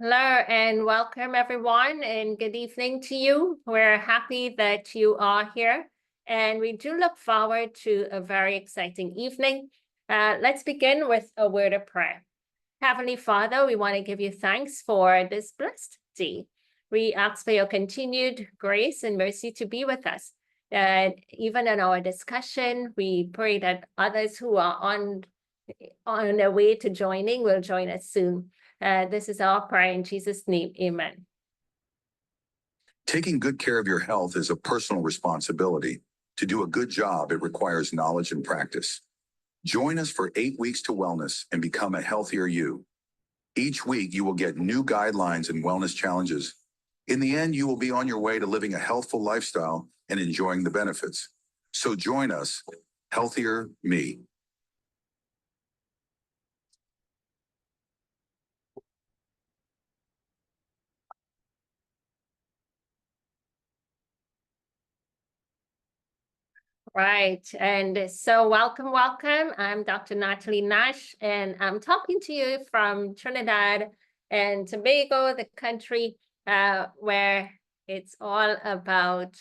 Hello and welcome everyone and good evening to you. We're happy that you are here and we do look forward to a very exciting evening. Let's begin with a word of prayer. Heavenly Father, we want to give you thanks for this blessed day. We ask for your continued grace and mercy to be with us. Even in our discussion, we pray that others who are on their way to joining will join us soon. This is our prayer in Jesus' name. Amen. Taking good care of your health is a personal responsibility. To do a good job, it requires knowledge and practice. Join us for 8 weeks to wellness and become a healthier you. Each week, you will get new guidelines and wellness challenges. In the end, you will be on your way to living a healthful lifestyle and enjoying the benefits. So join us, Healthier Me. Right. And so welcome. I'm Dr. Natalie Nash, and I'm talking to you from Trinidad and Tobago, the country where it's all about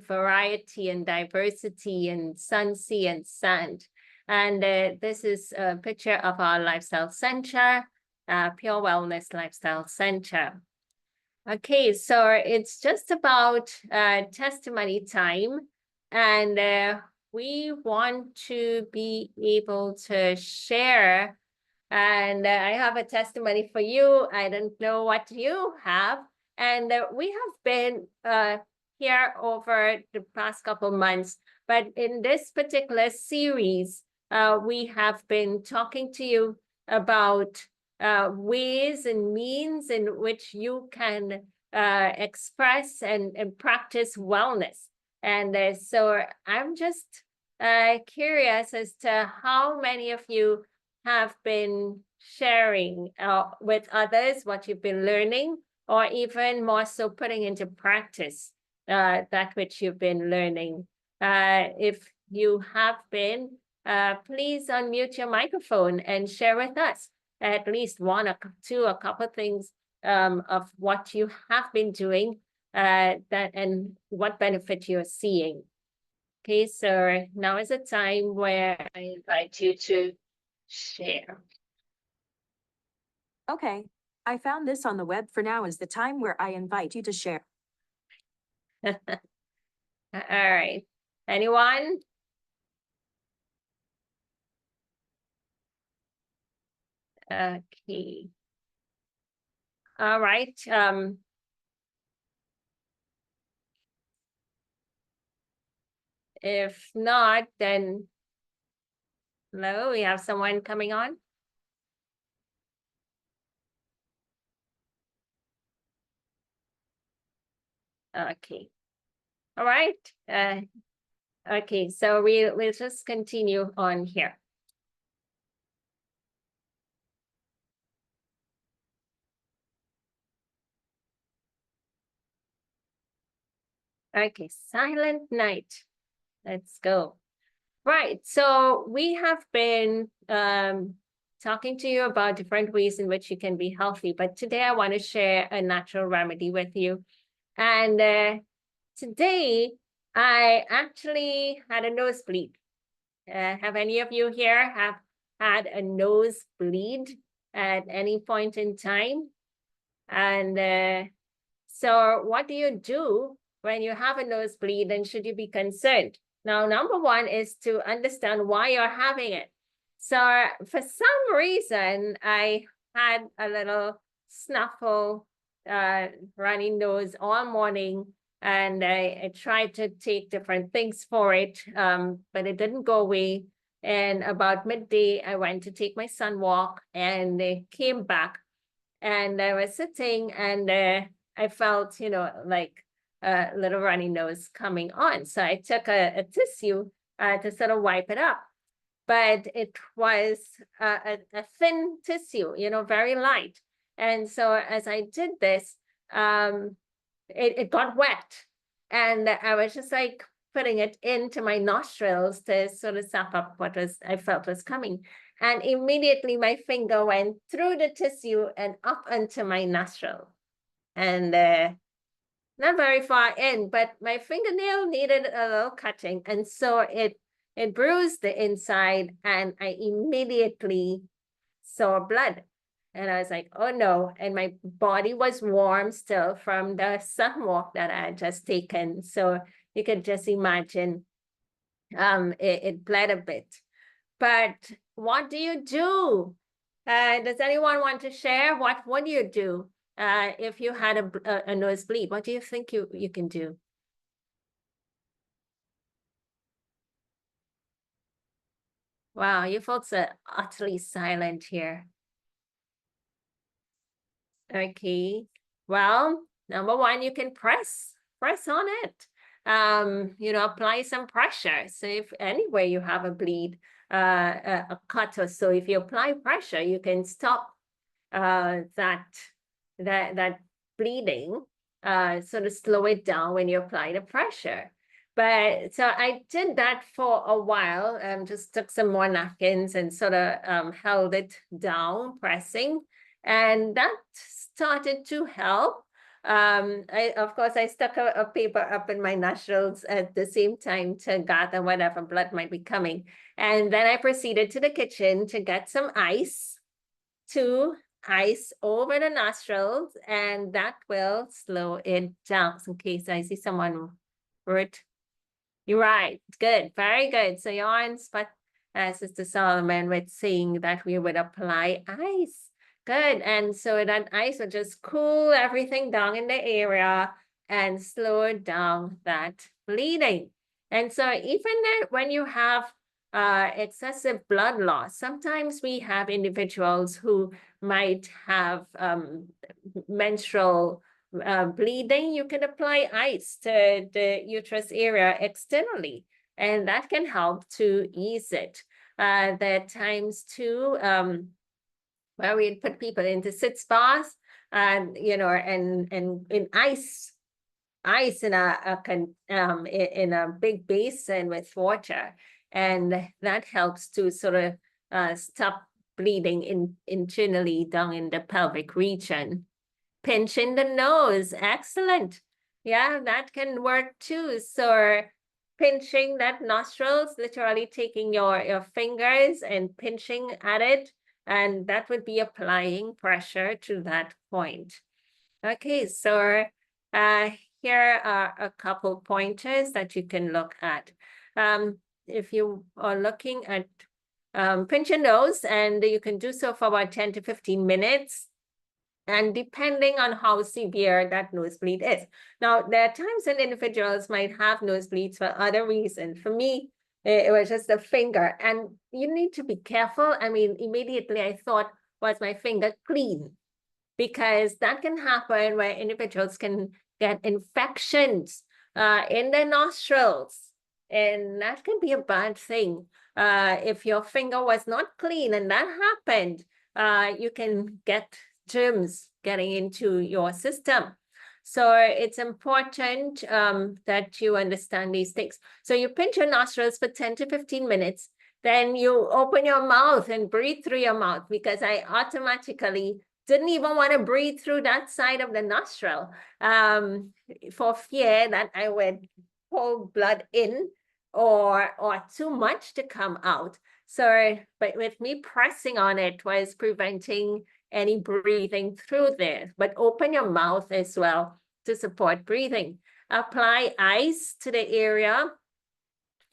variety and diversity and sun, sea, and sand. And this is a picture of our lifestyle center, Pure Wellness Lifestyle Center. Okay, so it's just about testimony time. And we want to be able to share. And I have a testimony for you. I don't know what you have. And we have been here over the past couple months. But in this particular series, we have been talking to you about ways and means in which you can express and practice wellness. And so I'm just curious as to how many of you have been sharing with others what you've been learning, or even more so putting into practice that which you've been learning. If you have been, please unmute your microphone and share with us at least one or two, a couple of things of what you have been doing that and what benefit you're seeing. Okay, so now is a time where I invite you to share. Okay, I found this on the web. For now is the time where I invite you to share. All right, anyone? Okay. All right. If not, then hello, we have someone coming on. Okay. All right. Okay, so we'll just continue on here. Okay, silent night. Let's go. Right, so we have been talking to you about different ways in which you can be healthy, but today I want to share a natural remedy with you. And today I actually had a nosebleed. Have any of you here have had a nosebleed at any point in time? And so what do you do when you have a nosebleed, and should you be concerned? Now, number one is to understand why you're having it. So for some reason, I had a little snuffle, runny nose all morning, and I tried to take different things for it, but it didn't go away. And about midday, I went to take my son walk, and they came back, and I was sitting, and I felt, like a little runny nose coming on. So I took a tissue to sort of wipe it up. But it was a thin tissue, very light. And so as I did this, it got wet. And I was just like putting it into my nostrils to sort of sap up what I felt was coming. And immediately my finger went through the tissue and up into my nostril. And not very far in, but my fingernail needed a little cutting. And so it bruised the inside, and I immediately saw blood. And I was like, oh no. And my body was warm still from the sun walk that I had just taken. So you could just imagine it bled a bit. But what do you do? Does anyone want to share? What would you do if you had a nosebleed? What do you think you can do? Wow, you folks are utterly silent here. Okay. Well, number one, you can press on it. Apply some pressure. So if anywhere you have a bleed, a cut or so, if you apply pressure, you can stop that bleeding, sort of slow it down when you apply the pressure. But so I did that for a while, just took some more napkins and sort of held it down, pressing, and that started to help. Of course, I stuck a paper up in my nostrils at the same time to gather whatever blood might be coming. And then I proceeded to the kitchen to get some ice, to ice over the nostrils, and that will slow it down. So in case I see someone hurt. You're right. Good. Very good. So you're on spot, Sister Solomon, with saying that we would apply ice. Good. And so that ice will just cool everything down in the area and slow down that bleeding. And so even when you have excessive blood loss, sometimes we have individuals who might have menstrual bleeding. You can apply ice to the uterus area externally, and that can help to ease it. There are times too where we put people into sit spas, and and in ice in a big basin with water, and that helps to sort of stop bleeding internally down in the pelvic region. Pinching the nose, excellent. Yeah, that can work too. So pinching that nostrils, literally taking your fingers and pinching at it, and that would be applying pressure to that point. Okay, so here are a couple pointers that you can look at. If you are looking at pinch your nose, and you can do so for about 10 to 15 minutes. And depending on how severe that nosebleed is. Now, there are times when individuals might have nosebleeds for other reasons. For me, it was just a finger. And you need to be careful. I mean, immediately I thought, was my finger clean? Because that can happen where individuals can get infections in their nostrils. And that can be a bad thing. If your finger was not clean and that happened, you can get germs getting into your system. So it's important that you understand these things. So you pinch your nostrils for 10 to 15 minutes, then you open your mouth and breathe through your mouth, because I automatically didn't even want to breathe through that side of the nostril for fear that I would pull blood in or too much to come out. So, but with me pressing on it was preventing any breathing through there, but open your mouth as well to support breathing. Apply ice to the area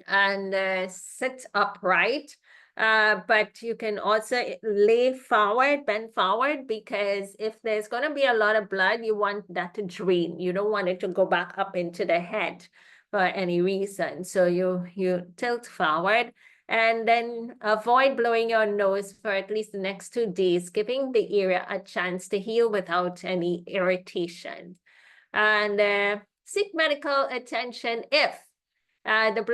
and sit upright. But you can also lay forward, bend forward, because if there's going to be a lot of blood, you want that to drain. You don't want it to go back up into the head for any reason. So you tilt forward. And then avoid blowing your nose for at least the next 2 days, giving the area a chance to heal without any irritation. And seek medical attention if the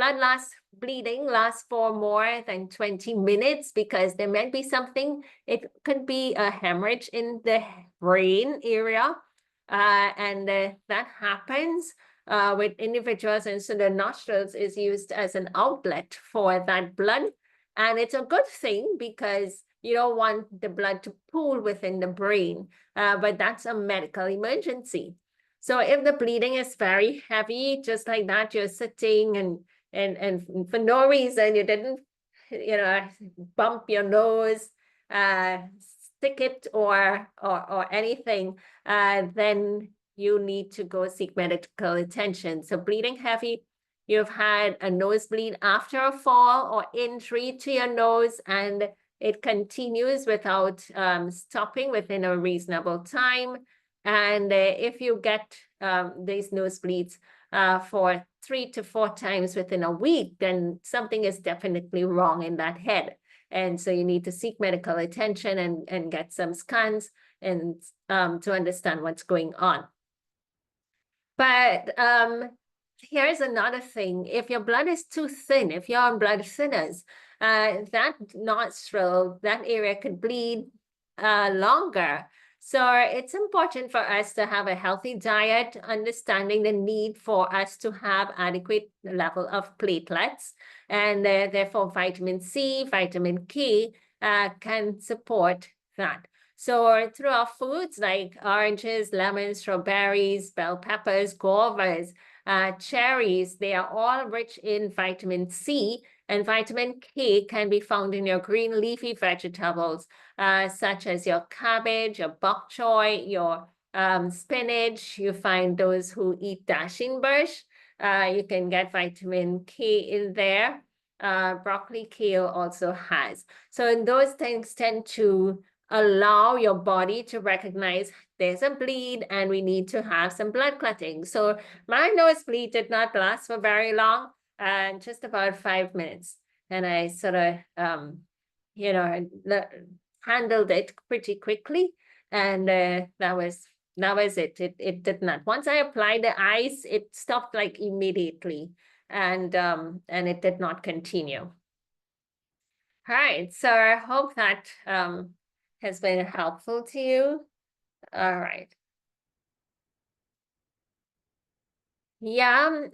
bleeding lasts for more than 20 minutes, because there might be something. It could be a hemorrhage in the brain area. And that happens with individuals, and so the nostrils is used as an outlet for that blood. And it's a good thing because you don't want the blood to pool within the brain, but that's a medical emergency. So if the bleeding is very heavy, just like that, you're sitting and for no reason, you didn't, bump your nose, stick it or anything, then you need to go seek medical attention. So bleeding heavy, you've had a nosebleed after a fall or injury to your nose, and it continues without stopping within a reasonable time. And if you get these nosebleeds for 3 to 4 times within a week, then something is definitely wrong in that head. And so you need to seek medical attention and get some scans and to understand what's going on. But here's another thing. If your blood is too thin, if you're on blood thinners, that nostril, that area could bleed longer. So it's important for us to have a healthy diet, understanding the need for us to have adequate level of platelets, and therefore vitamin C, vitamin K can support that. So through our foods like oranges, lemons, strawberries, bell peppers, guavas, cherries, they are all rich in vitamin C, and vitamin K can be found in your green leafy vegetables, such as your cabbage, your bok choy, your spinach. You find those who eat dashing bush. You can get vitamin K in there. Broccoli, kale also has. So those things tend to allow your body to recognize there's a bleed and we need to have some blood clotting. So my nosebleed did not last for very long, just about 5 minutes. And I sort of, handled it pretty quickly. And that was it. It did not. Once I applied the ice, it stopped like immediately. And it did not continue. All right, so I hope that has been helpful to you. All right. Yeah,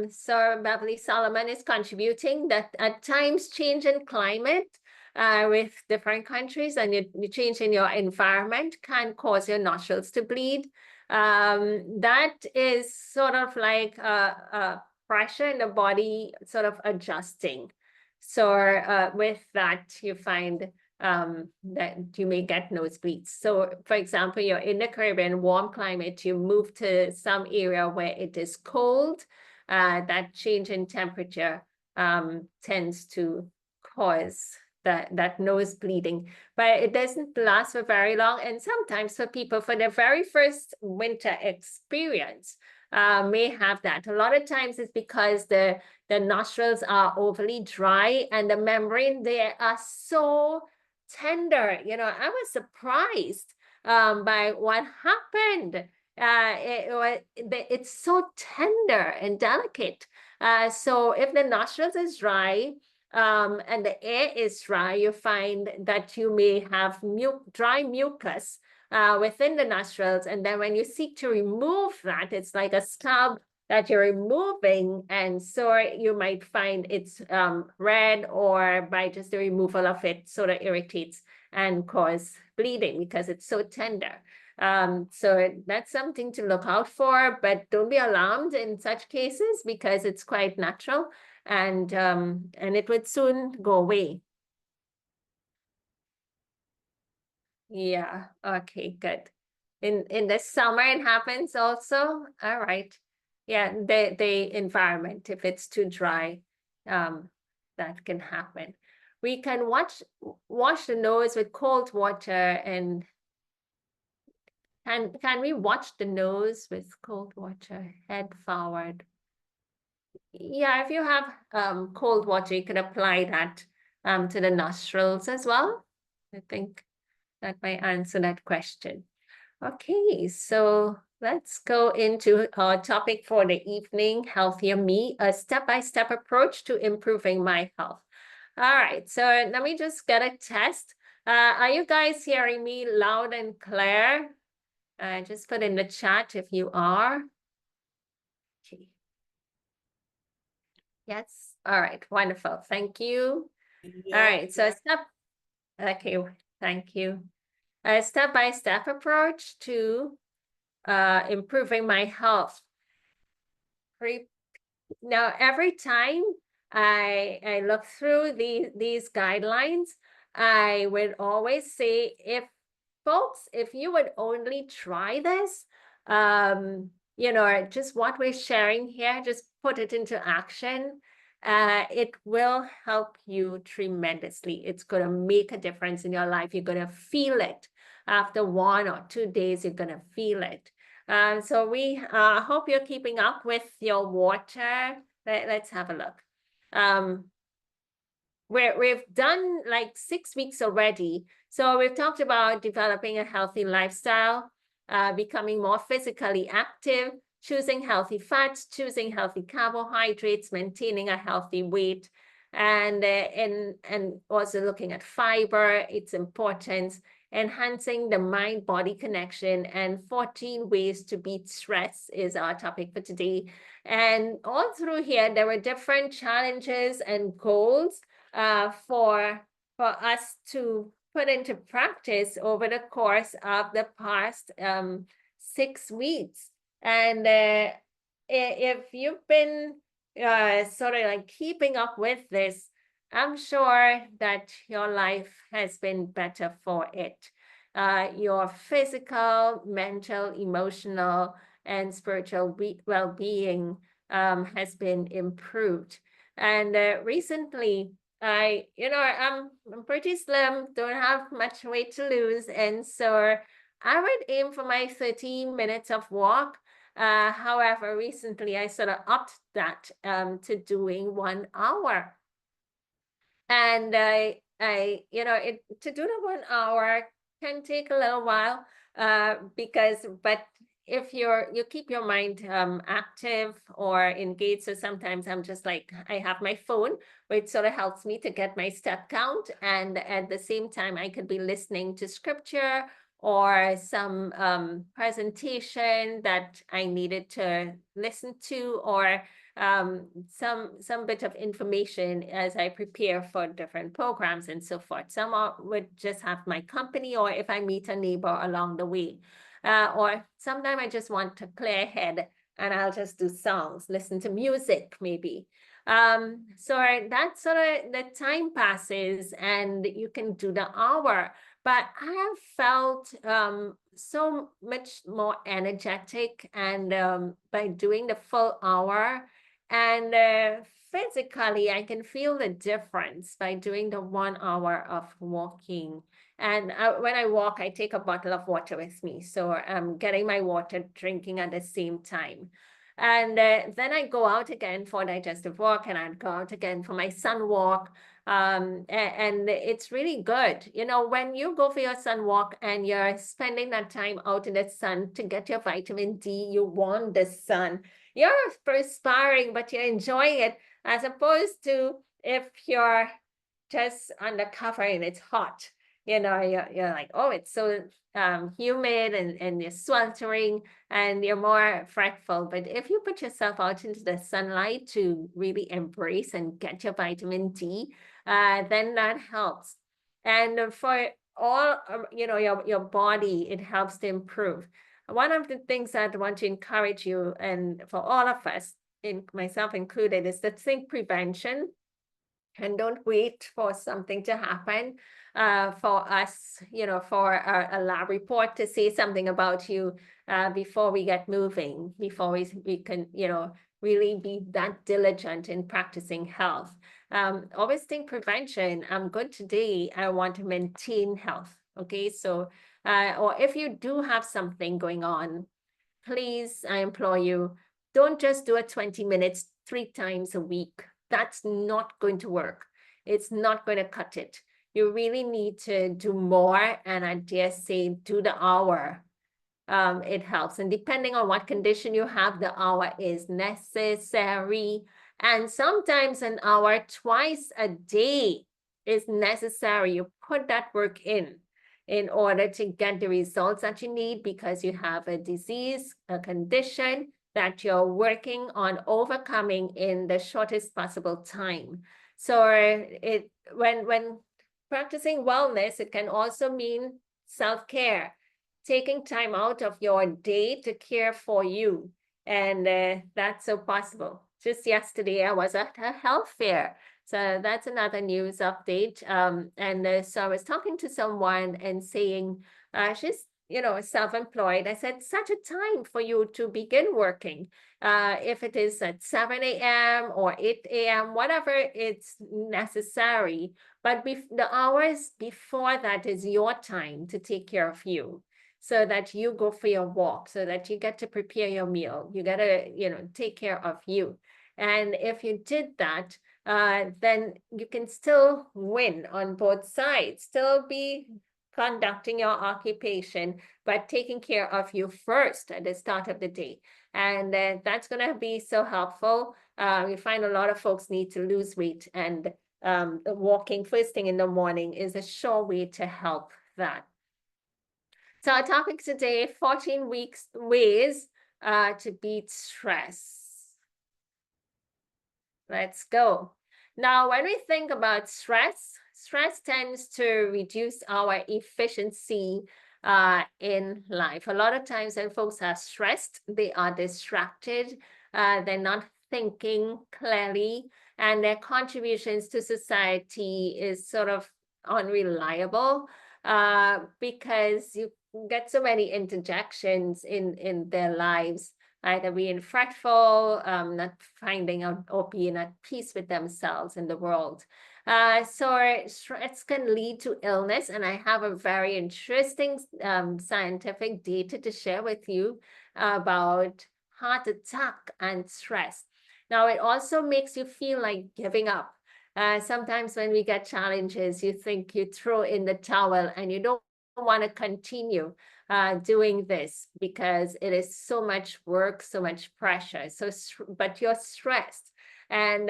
so Beverly Solomon is contributing that at times change in climate with different countries and you change in your environment can cause your nostrils to bleed. That is sort of like a pressure in the body sort of adjusting. So with that, you find that you may get nosebleeds. So for example, you're in the Caribbean warm climate, you move to some area where it is cold, that change in temperature tends to cause that nose bleeding, but it doesn't last for very long. And sometimes for people, for their very first winter experience, may have that. A lot of times it's because the nostrils are overly dry and the membrane there are so tender. I was surprised by what happened. It's so tender and delicate. So if the nostrils is dry and the air is dry, you find that you may have dry mucus within the nostrils. And then when you seek to remove that, it's like a scab that you're removing, and so you might find it's red, or by just the removal of it sort of irritates and cause bleeding because it's so tender. So that's something to look out for, but don't be alarmed in such cases because it's quite natural, and it would soon go away. Yeah, okay, good. In the summer it happens also. All right. Yeah, the environment, if it's too dry, that can happen. We can wash the nose with cold water, and can we wash the nose with cold water, head forward? Yeah, if you have cold water, you can apply that to the nostrils as well. I think that might answer that question. Okay, so let's go into our topic for the evening, Healthier Me, a step-by-step approach to improving my health. All right, so let me just get a test. Are you guys hearing me loud and clear? Just put in the chat if you are. Okay. Yes. All right. Wonderful. Thank you. All Yeah, right. So okay. Thank you. A step-by-step approach to improving my health. Now, every time I look through these guidelines, I would always say, folks, if you would only try this, just what we're sharing here, just put it into action. It will help you tremendously. It's going to make a difference in your life. You're going to feel it. After 1 or 2 days, you're going to feel it. So we hope you're keeping up with your water. Let's have a look. We've done like 6 weeks already. So we've talked about developing a healthy lifestyle, becoming more physically active, choosing healthy fats, choosing healthy carbohydrates, maintaining a healthy weight, and also looking at fiber, its importance, enhancing the mind-body connection, and 14 ways to beat stress is our topic for today. And all through here, there were different challenges and goals for us to put into practice over the course of the past 6 weeks. And if you've been sort of like keeping up with this, I'm sure that your life has been better for it. Your physical, mental, emotional, and spiritual well-being has been improved. And recently, I'm pretty slim, don't have much weight to lose. And so I would aim for my 30 minutes of walk. However, recently I sort of upped that to doing 1 hour. And to do the 1 hour can take a little while but if you keep your mind active or engaged, so sometimes I'm just like, I have my phone, which sort of helps me to get my step count. And at the same time, I could be listening to scripture or some presentation that I needed to listen to, or some bit of information as I prepare for different programs and so forth. Some would just have my company, or if I meet a neighbor along the way. Or sometimes I just want to clear head and I'll just do songs, listen to music maybe. So that sort of, the time passes and you can do the hour. But I have felt so much more energetic and by doing the full hour. And physically, I can feel the difference by doing the 1 hour of walking. And when I walk, I take a bottle of water with me. So I'm getting my water, drinking at the same time. And then I go out again for digestive walk, and I'd go out again for my sun walk. And it's really good. When you go for your sun walk and you're spending that time out in the sun to get your vitamin D, you want the sun. You're perspiring, but you're enjoying it, as opposed to if you're just undercover and it's hot. You're like, oh, it's so humid and you're sweltering and you're more fretful. But if you put yourself out into the sunlight to really embrace and get your vitamin D, then that helps. And for all, your body, it helps to improve. One of the things that I want to encourage you, and for all of us, myself included, is to think prevention. And don't wait for something to happen for us, for a lab report to say something about you before we get moving, before we can, really be that diligent in practicing health. Always think prevention. I'm good today. I want to maintain health. Okay, so, or if you do have something going on, please, I implore you, don't just do it 20 minutes 3 times a week. That's not going to work. It's not going to cut it. You really need to do more, and I dare say do the hour. It helps. And depending on what condition you have, the hour is necessary. And sometimes an hour twice a day is necessary. You put that work in order to get the results that you need, because you have a disease, a condition that you're working on overcoming in the shortest possible time. So when practicing wellness, it can also mean self-care, taking time out of your day to care for you. And that's so possible. Just yesterday, I was at a health fair. So that's another news update. So I was talking to someone and saying, she's, self-employed. I said, such a time for you to begin working. If it is at 7 a.m. or 8 a.m., whatever it's necessary. But the hours before that is your time to take care of you, so that you go for your walk, so that you get to prepare your meal. You got to, take care of you. And if you did that, then you can still win on both sides, still be conducting your occupation, but taking care of you first at the start of the day. And that's going to be so helpful. We find a lot of folks need to lose weight, and walking first thing in the morning is a sure way to help that. So our topic today, 14 ways to beat stress. Let's go. Now, when we think about stress tends to reduce our efficiency in life. A lot of times when folks are stressed, they are distracted, they're not thinking clearly, and their contributions to society is sort of unreliable because you get so many interjections in their lives, either being fretful, not finding out, or being at peace with themselves in the world. So stress can lead to illness, and I have a very interesting scientific data to share with you about heart attack and stress. Now, it also makes you feel like giving up. Sometimes when we get challenges, you think you throw in the towel and you don't want to continue doing this because it is so much work, so much pressure. But you're stressed. And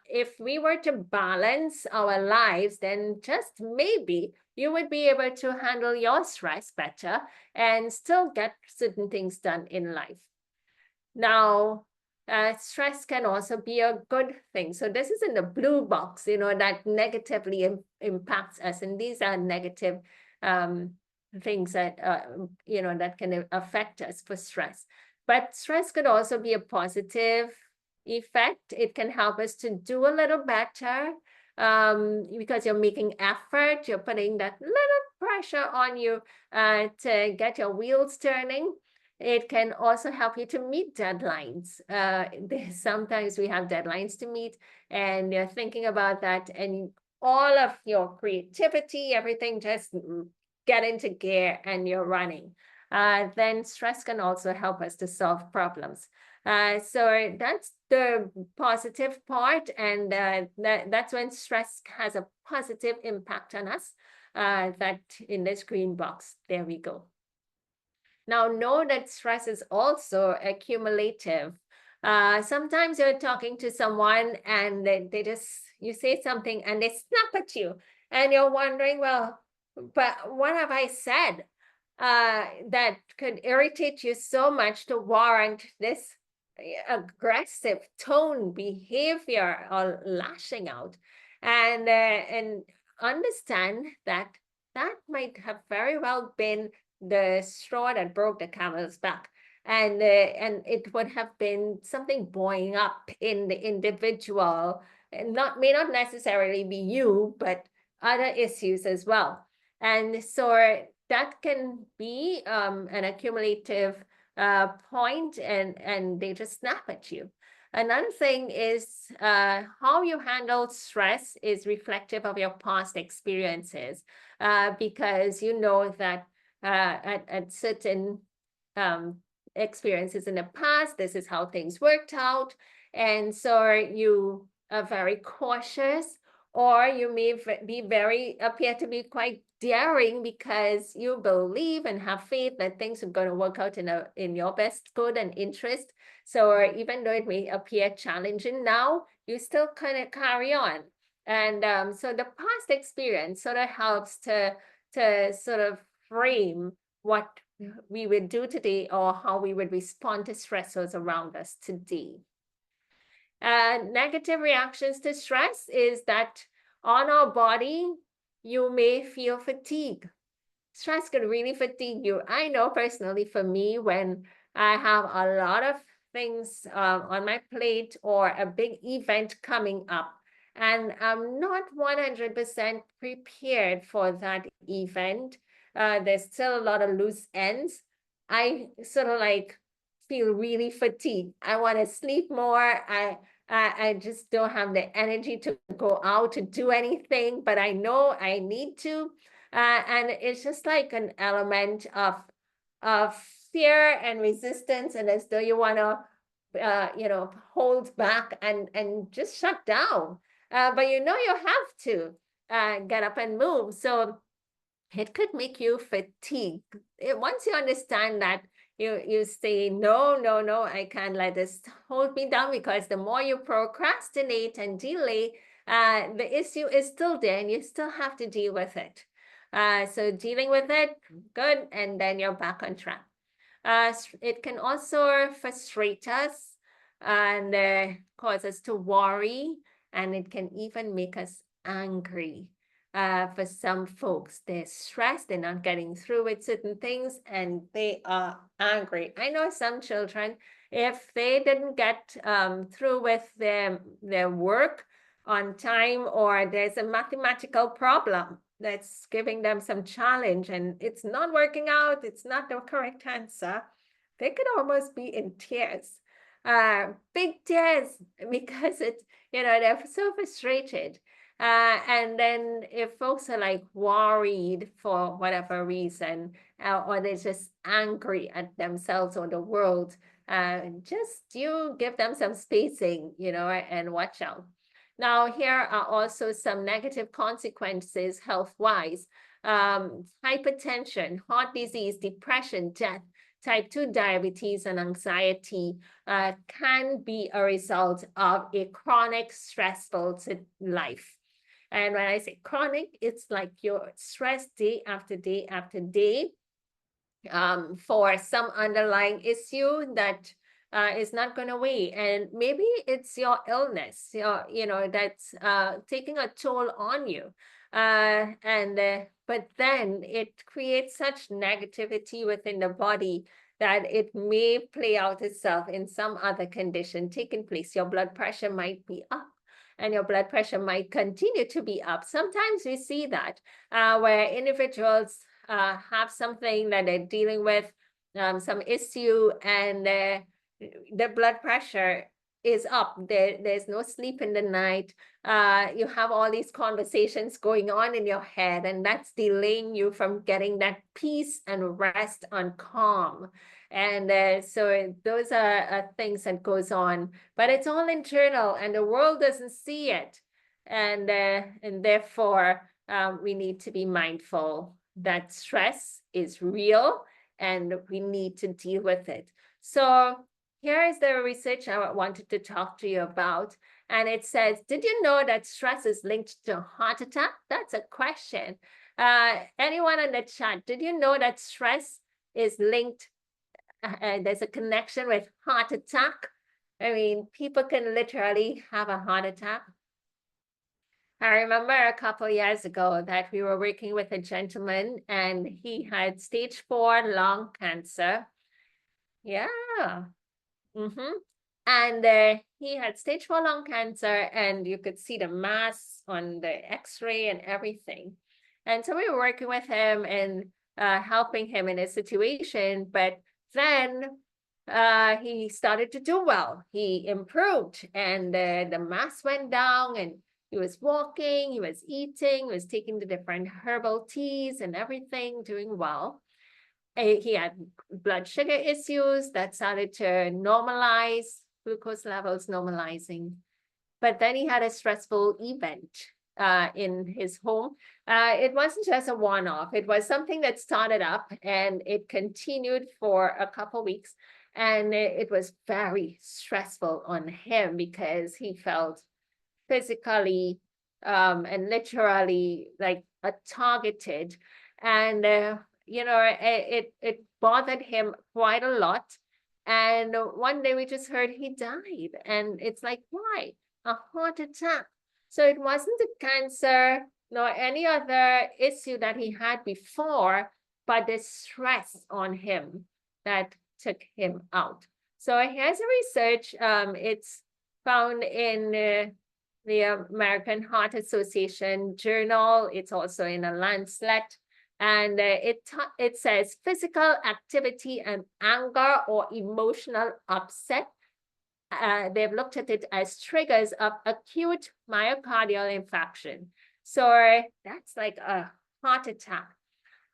if we were to balance our lives, then just maybe you would be able to handle your stress better and still get certain things done in life. Now, stress can also be a good thing. So this is in the blue box, that negatively impacts us. And these are negative things that, that can affect us for stress. But stress could also be a positive effect. It can help us to do a little better because you're making effort, you're putting that little pressure on you to get your wheels turning. It can also help you to meet deadlines. Sometimes we have deadlines to meet, and you're thinking about that, and all of your creativity, everything just get into gear and you're running. Then stress can also help us to solve problems. So that's the positive part, and that's when stress has a positive impact on us. That in this green box, there we go. Now, know that stress is also accumulative. Sometimes you're talking to someone and you say something and they snap at you, and you're wondering, well, but what have I said that could irritate you so much to warrant this aggressive tone, behavior, or lashing out? And understand that might have very well been the straw that broke the camel's back. And it would have been something boiling up in the individual, and may not necessarily be you, but other issues as well. And so that can be an accumulative point, and they just snap at you. Another thing is how you handle stress is reflective of your past experiences, because you know that at certain experiences in the past, this is how things worked out. And so you are very cautious, or you may appear to be quite daring because you believe and have faith that things are going to work out in your best good and interest. So even though it may appear challenging now, you still kind of carry on. And so the past experience sort of helps to sort of frame what we would do today or how we would respond to stressors around us today. Negative reactions to stress is that on our body, you may feel fatigue. Stress can really fatigue you. I know personally for me, when I have a lot of things on my plate or a big event coming up, and I'm not 100% prepared for that event, there's still a lot of loose ends. I sort of like feel really fatigued. I want to sleep more. I just don't have the energy to go out to do anything, but I know I need to. And it's just like an element of fear and resistance, and as though you want to hold back and just shut down. But you have to get up and move. So it could make you fatigued. Once you understand that, you say, no, no, no, I can't let this hold me down, because the more you procrastinate and delay, the issue is still there and you still have to deal with it. So dealing with it, good, and then you're back on track. It can also frustrate us and cause us to worry, and it can even make us angry. For some folks, they're stressed, they're not getting through with certain things, and they are angry. I know some children, if they didn't get through with their work on time, or there's a mathematical problem that's giving them some challenge and it's not working out, it's not the correct answer, they could almost be in tears, big tears, because they're so frustrated. And then if folks are like worried for whatever reason, or they're just angry at themselves or the world, just you give them some spacing, and watch out. Now, here are also some negative consequences health-wise. Hypertension, heart disease, depression, death, type 2 diabetes, and anxiety can be a result of a chronic, stressful life. And when I say chronic, it's like you're stressed day after day after day for some underlying issue that is not going away. And maybe it's your illness, that's taking a toll on you. But then it creates such negativity within the body that it may play out itself in some other condition taking place. Your blood pressure might be up, and your blood pressure might continue to be up. Sometimes we see that where individuals have something that they're dealing with, some issue, and the blood pressure is up. There's no sleep in the night. You have all these conversations going on in your head, and that's delaying you from getting that peace and rest and calm. And so those are things that goes on, but it's all internal, and the world doesn't see it. And therefore, we need to be mindful that stress is real, and we need to deal with it. So here is the research I wanted to talk to you about. And it says, did you know that stress is linked to heart attack? That's a question. Anyone in the chat, did you know that stress is linked? There's a connection with heart attack. I mean, people can literally have a heart attack. I remember a couple years ago that we were working with a gentleman, and he had stage 4 lung cancer. Yeah. And he had stage 4 lung cancer, and you could see the mass on the x-ray and everything. And so we were working with him and helping him in his situation. But then he started to do well. He improved, and the mass went down, and he was walking, he was eating, he was taking the different herbal teas and everything, doing well. He had blood sugar issues that started to normalize, glucose levels normalizing. But then he had a stressful event in his home. It wasn't just a one-off. It was something that started up, and it continued for a couple weeks. And it was very stressful on him, because he felt physically and literally like targeted. And it bothered him quite a lot. And one day we just heard he died. And it's like, why? A heart attack. So it wasn't a cancer nor any other issue that he had before, but the stress on him that took him out. So here's a research. It's found in the American Heart Association journal. It's also in a Lancet. And it says physical activity and anger or emotional upset. They've looked at it as triggers of acute myocardial infarction. So that's like a heart attack.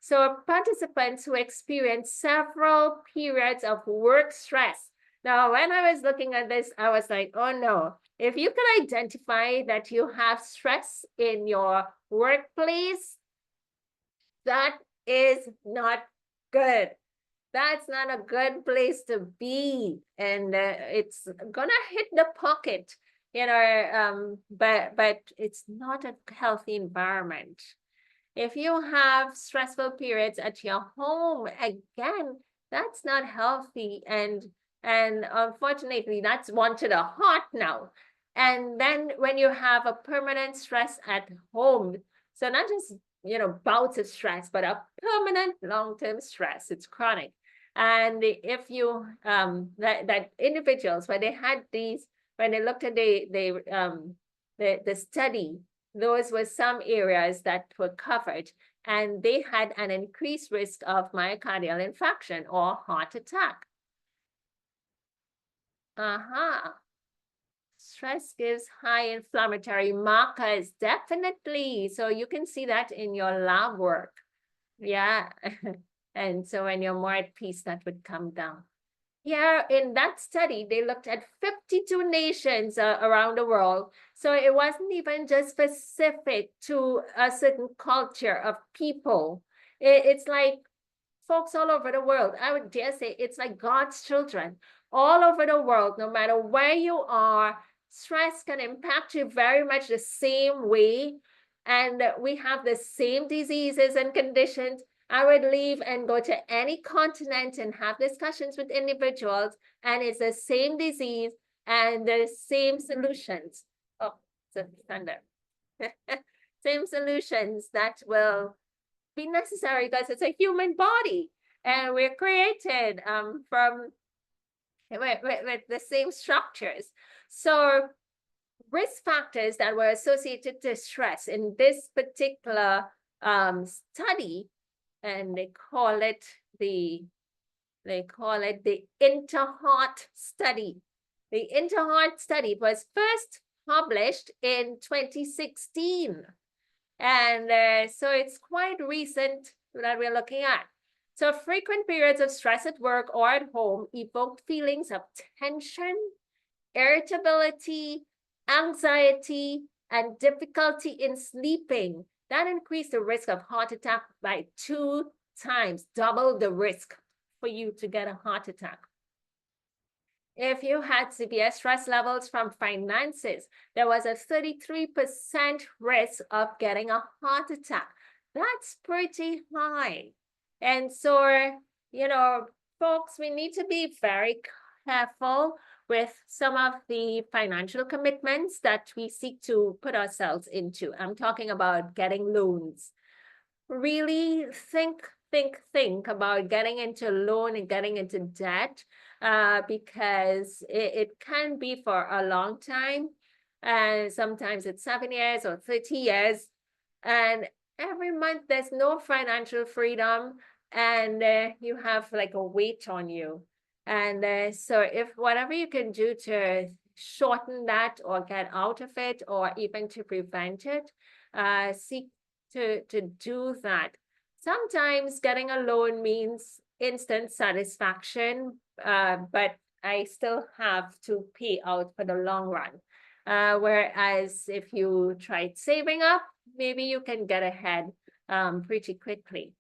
So participants who experience several periods of work stress. Now, when I was looking at this, I was like, oh no, if you can identify that you have stress in your workplace, that is not good. That's not a good place to be. And it's gonna hit the pocket, but it's not a healthy environment. If you have stressful periods at your home, again, that's not healthy. And unfortunately, that's one to the heart now. And then when you have a permanent stress at home, so not just, bouts of stress, but a permanent long-term stress, it's chronic. And if you, that individuals, when they looked at the study, those were some areas that were covered, and they had an increased risk of myocardial infarction or heart attack. Stress gives high inflammatory markers, definitely. So you can see that in your lab work. Yeah. And so when you're more at peace, that would come down. Here in that study, they looked at 52 nations around the world. So it wasn't even just specific to a certain culture of people. It's like folks all over the world. I would dare say it's like God's children all over the world, no matter where you are. Stress can impact you very much the same way. And we have the same diseases and conditions. I would leave and go to any continent and have discussions with individuals, and it's the same disease and the same solutions. Oh, it's a thunder. Same solutions that will be necessary because it's a human body, and we're created from with the same structures. So risk factors that were associated to stress in this particular study, and they call it the Interheart study. The Interheart study was first published in 2016. And so it's quite recent that we're looking at. So frequent periods of stress at work or at home evoked feelings of tension, irritability, anxiety, and difficulty in sleeping. That increased the risk of heart attack by 2 times, double the risk for you to get a heart attack. If you had severe stress levels from finances, there was a 33% risk of getting a heart attack. That's pretty high. And so, folks, we need to be very careful with some of the financial commitments that we seek to put ourselves into. I'm talking about getting loans. Really think about getting into loan and getting into debt, because it can be for a long time. And sometimes it's 7 years or 30 years. And every month there's no financial freedom, and you have like a weight on you. And so if whatever you can do to shorten that or get out of it, or even to prevent it, seek to do that. Sometimes getting a loan means instant satisfaction, but I still have to pay out for the long run. Whereas if you tried saving up, maybe you can get ahead pretty quickly.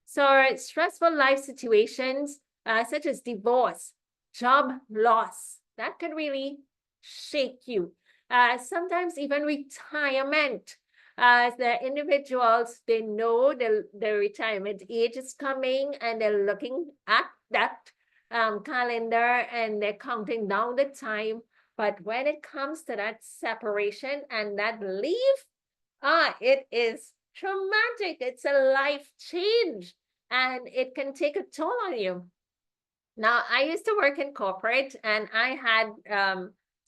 So stressful life situations, such as divorce, job loss, that can really shake you. Sometimes even retirement. The individuals, they know the retirement age is coming and they're looking at that calendar and they're counting down the time. But when it comes to that separation and that leave, it is traumatic. It's a life change and it can take a toll on you. Now, I used to work in corporate and I had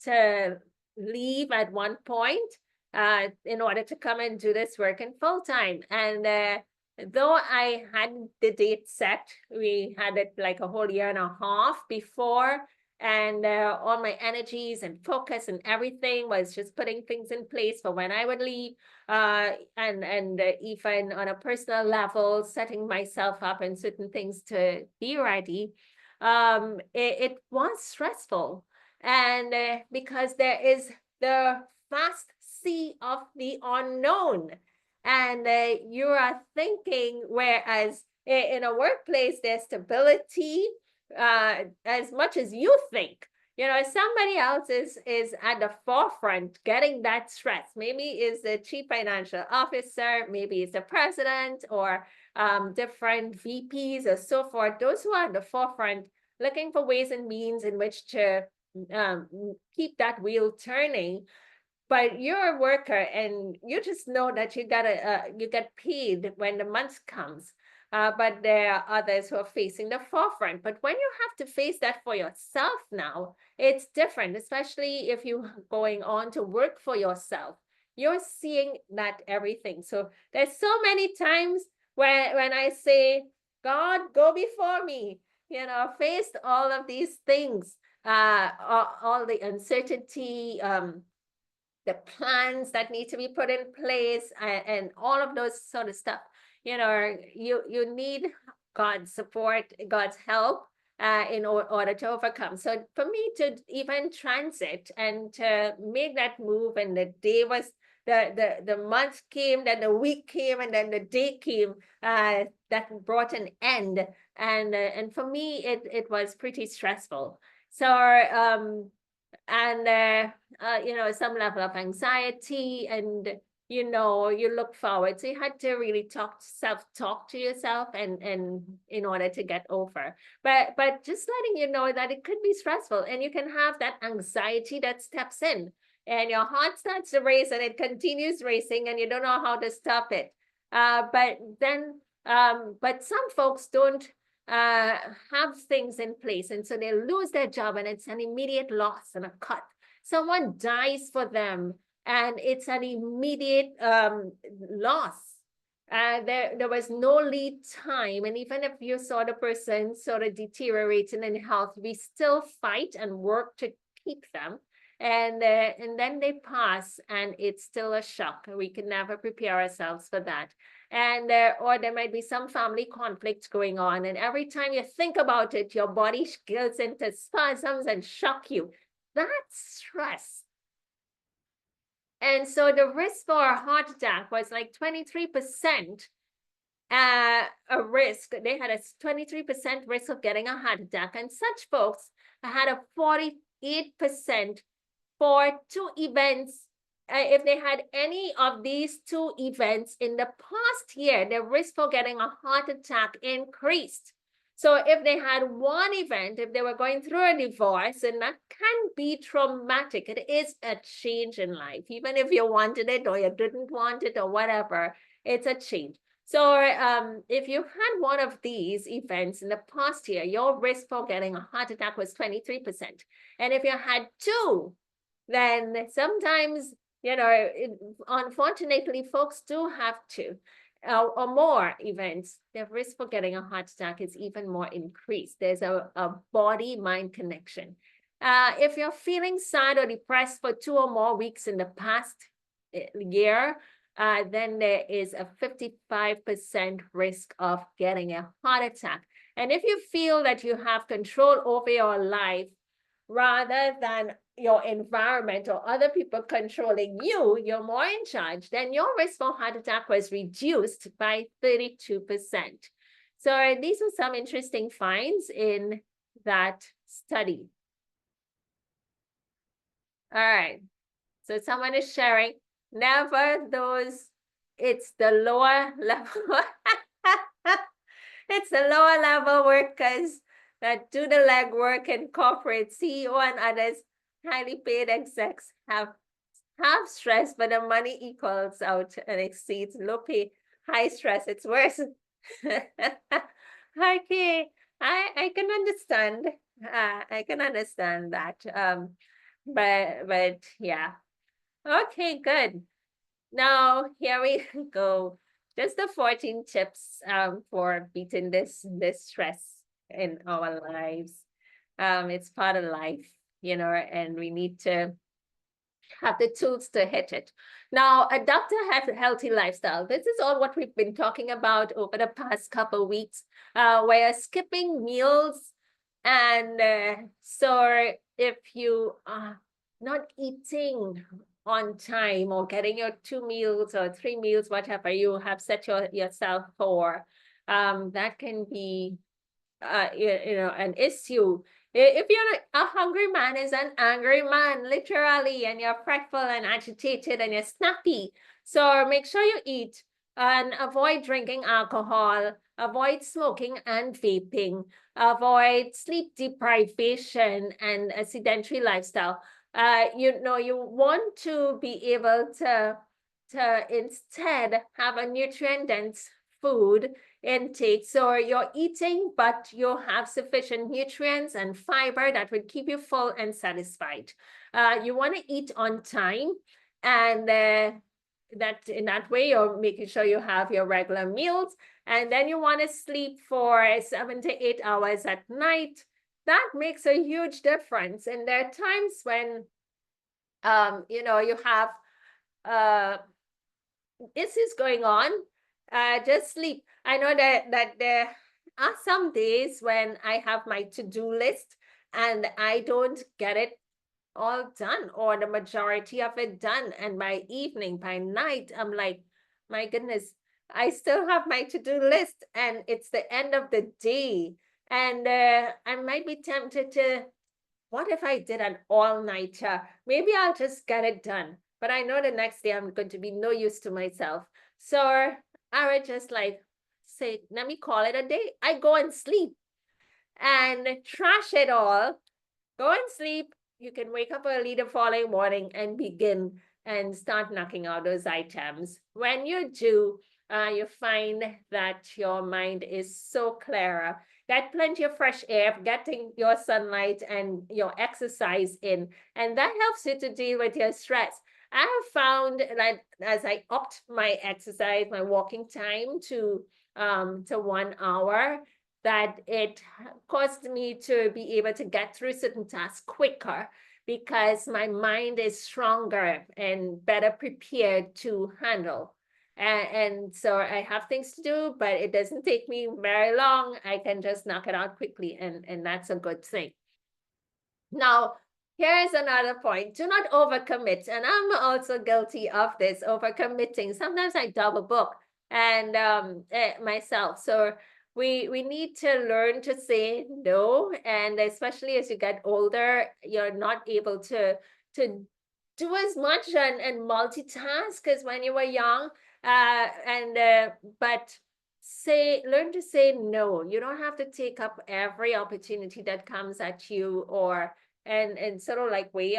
to leave at one point in order to come and do this work in full time. And though I had the date set, we had it like a whole year and a half before, and all my energies and focus and everything was just putting things in place for when I would leave, and even on a personal level, setting myself up and certain things to be ready. It was stressful, and because there is the vast sea of the unknown, and you are thinking, whereas in a workplace there's stability, as much as you think, you know, somebody else is at the forefront getting that stress. Maybe is the chief financial officer, maybe it's the president, or different VPs or so forth, those who are at the forefront looking for ways and means in which to keep that wheel turning. But you're a worker and you just know that you get paid when the month comes. But there are others who are facing the forefront. But when you have to face that for yourself now, it's different, especially if you're going on to work for yourself. You're seeing that everything. So there's so many times when I say, God, go before me, you know, faced all of these things, all the uncertainty, the plans that need to be put in place, and all of those sort of stuff. You know, you need God's support, God's help in order to overcome. So for me to even transit and to make that move, and the day was, the month came, then the week came, and then the day came, that brought an end. And for me, it was pretty stressful. So and you know, some level of anxiety, and you know, you look forward. So you had to really self-talk to yourself and in order to get over. But just letting you know that it could be stressful, and you can have that anxiety that steps in, and your heart starts to race and it continues racing and you don't know how to stop it. But some folks don't have things in place, and so they lose their job and it's an immediate loss and a cut. Someone dies for them and it's an immediate loss. There was no lead time, and even if you saw the person sort of deteriorating in health, we still fight and work to keep them. And then they pass and it's still a shock. We can never prepare ourselves for that. And or there might be some family conflict going on, and every time you think about it, your body goes into spasms and shock you. That's stress. And so the risk for a heart attack was like 23% a risk. They had a 23% risk of getting a heart attack, and such folks had a 48% for two events. If they had any of these two events in the past year, the risk for getting a heart attack increased. So if they had one event, if they were going through a divorce, and that can be traumatic, it is a change in life, even if you wanted it or you didn't want it or whatever, it's a change. So if you had one of these events in the past year, your risk for getting a heart attack was 23%. And if you had two, then sometimes, you know, unfortunately, folks do have to, or more events, the risk for getting a heart attack is even more increased. There's a body-mind connection. If you're feeling sad or depressed for 2 or more weeks in the past year, then there is a 55% risk of getting a heart attack. And if you feel that you have control over your life rather than your environment or other people controlling you, you're more in charge, then your risk for heart attack was reduced by 32%. So these are some interesting finds in that study. All right, so someone is sharing, never those it's the lower level. It's the lower level workers that do the legwork and corporate CEO and others, highly paid execs have stress, but the money equals out and exceeds low pay, high stress. It's worse. Okay, I can understand. I can understand that. But yeah. Okay, good. Now here we go. Just the 14 tips for beating this stress in our lives. It's part of life, you know, and we need to have the tools to hit it. Now, adopt a healthy lifestyle. This is all what we've been talking about over the past couple of weeks. We're skipping meals. And so if you are not eating on time or getting your 2 meals or 3 meals, whatever you have set yourself for, that can be you know, an issue. If you're a hungry man is an angry man, literally, and you're fretful and agitated and you're snappy. So make sure you eat and avoid drinking alcohol, avoid smoking and vaping, avoid sleep deprivation and a sedentary lifestyle. You know, you want to be able to instead have a nutrient-dense food intake. So you're eating, but you have sufficient nutrients and fiber that would keep you full and satisfied. You want to eat on time, and that in that way you're making sure you have your regular meals, and then you want to sleep for 7 to 8 hours at night. That makes a huge difference. And there are times when you know, you have issues going on. Just sleep. I know that there are some days when I have my to-do list and I don't get it all done or the majority of it done. And by evening, by night, I'm like, my goodness, I still have my to-do list and it's the end of the day. And I might be tempted to, what if I did an all-nighter? Maybe I'll just get it done. But I know the next day I'm going to be no use to myself. So I would just like say, let me call it a day. I go and sleep and trash it all. Go and sleep. You can wake up early the following morning and begin and start knocking out those items. When you do, you find that your mind is so clearer. Get plenty of fresh air, getting your sunlight and your exercise in, and that helps you to deal with your stress. I have found that as I upped my exercise, my walking time to 1 hour, that it caused me to be able to get through certain tasks quicker because my mind is stronger and better prepared to handle. And so I have things to do, but it doesn't take me very long. I can just knock it out quickly, and that's a good thing. Now, here's another point. Do not overcommit. And I'm also guilty of this, overcommitting. Sometimes I double book and myself. So we need to learn to say no. And especially as you get older, you're not able to do as much and multitask as when you were young. But learn to say no. You don't have to take up every opportunity that comes at you, or and sort of like weigh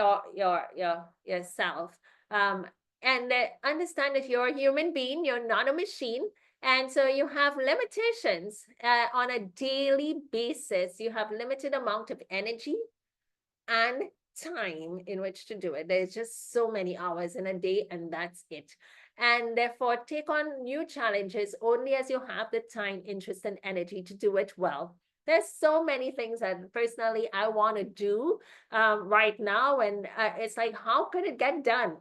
yourself. And understand that you're a human being, you're not a machine. And so you have limitations on a daily basis. You have limited amount of energy and time in which to do it. There's just so many hours in a day, and that's it. And therefore, take on new challenges only as you have the time, interest, and energy to do it well. There's so many things that personally I want to do right now, and it's like, how could it get done?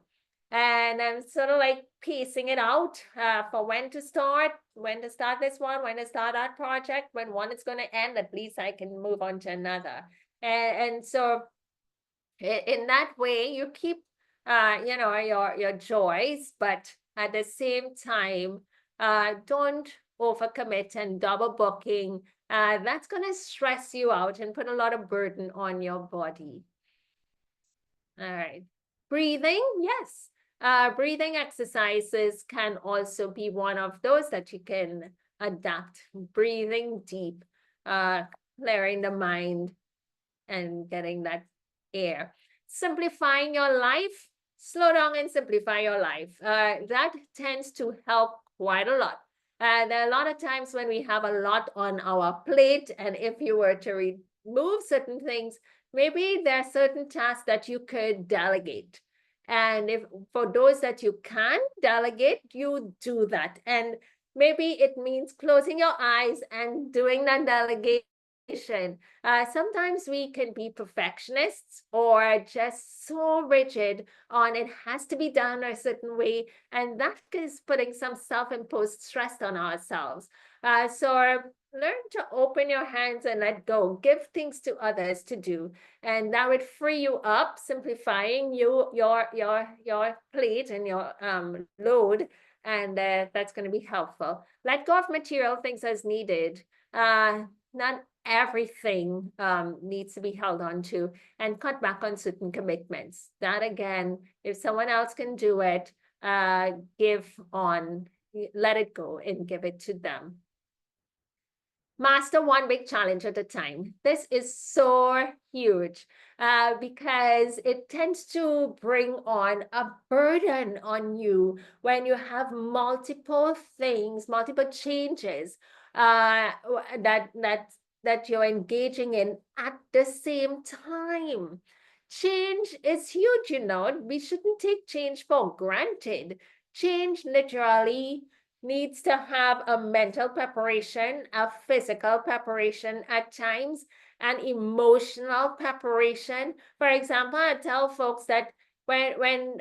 And I'm sort of like piecing it out for when to start this one, when to start that project, when one is going to end, at least I can move on to another. And so in that way, you keep, you know, your joys, but at the same time, don't overcommit and double booking. That's going to stress you out and put a lot of burden on your body. All right. Breathing, yes. Breathing exercises can also be one of those that you can adapt. Breathing deep, clearing the mind and getting that air. Simplifying your life, slow down and simplify your life. That tends to help quite a lot. There are a lot of times when we have a lot on our plate, and if you were to remove certain things, maybe there are certain tasks that you could delegate. And if for those that you can delegate, you do that. And maybe it means closing your eyes and doing that delegation. Sometimes we can be perfectionists or just so rigid on it has to be done a certain way, and that is putting some self-imposed stress on ourselves. So learn to open your hands and let go. Give things to others to do, and that would free you up, simplifying your plate and your load, and that's going to be helpful. Let go of material things as needed. Not everything needs to be held on to, and cut back on certain commitments. That again, if someone else can do it, give on, let it go and give it to them. Master one big challenge at a time. This is so huge because it tends to bring on a burden on you when you have multiple things, multiple changes that you're engaging in at the same time. Change is huge, you know. We shouldn't take change for granted. Change literally needs to have a mental preparation, a physical preparation at times, an emotional preparation. For example, I tell folks that when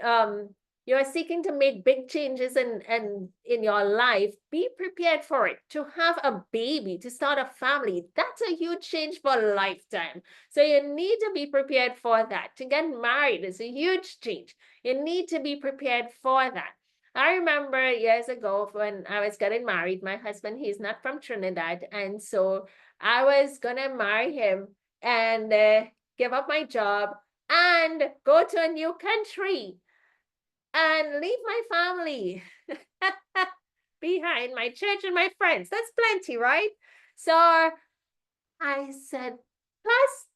you're seeking to make big changes in your life, be prepared for it. To have a baby, to start a family, that's a huge change for a lifetime. So you need to be prepared for that. To get married is a huge change. You need to be prepared for that. I remember years ago when I was getting married, my husband, he's not from Trinidad. And so I was going to marry him and give up my job and go to a new country and leave my family behind, my church and my friends. That's plenty, right? So I said, plus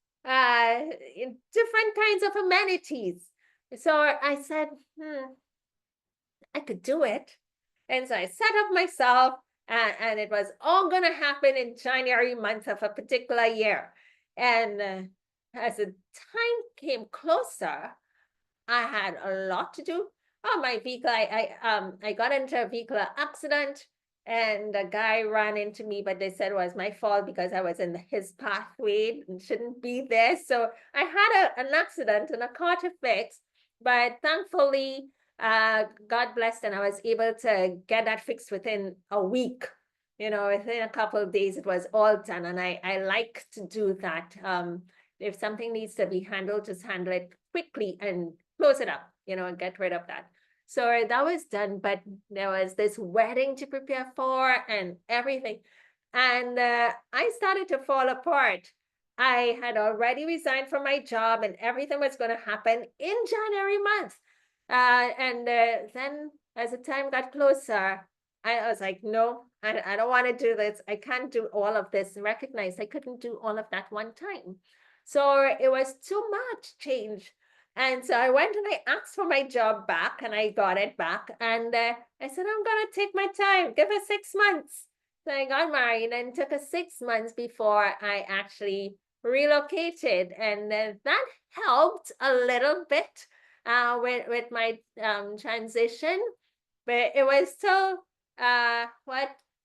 different kinds of amenities. So I said, I could do it. And so I set up myself, and it was all going to happen in January month of a particular year. And as the time came closer, I had a lot to do. Oh, my vehicle, I got into a vehicular accident, and the guy ran into me, but they said it was my fault because I was in his pathway and shouldn't be there. So I had an accident and a car to fix, but thankfully, God blessed, and I was able to get that fixed within a week. You know, within a couple of days, it was all done. And I like to do that. If something needs to be handled, just handle it quickly and close it up, you know, and get rid of that. So that was done, but there was this wedding to prepare for and everything. And I started to fall apart. I had already resigned from my job, and everything was going to happen in January month. And then as the time got closer, I was like, no, I don't want to do this. I can't do all of this. And recognized I couldn't do all of that one time. So it was too much change. And so I went and I asked for my job back, and I got it back. And I said, I'm going to take my time, give it 6 months. So I got married, and it took us 6 months before I actually relocated. And that helped a little bit with my transition, but it was still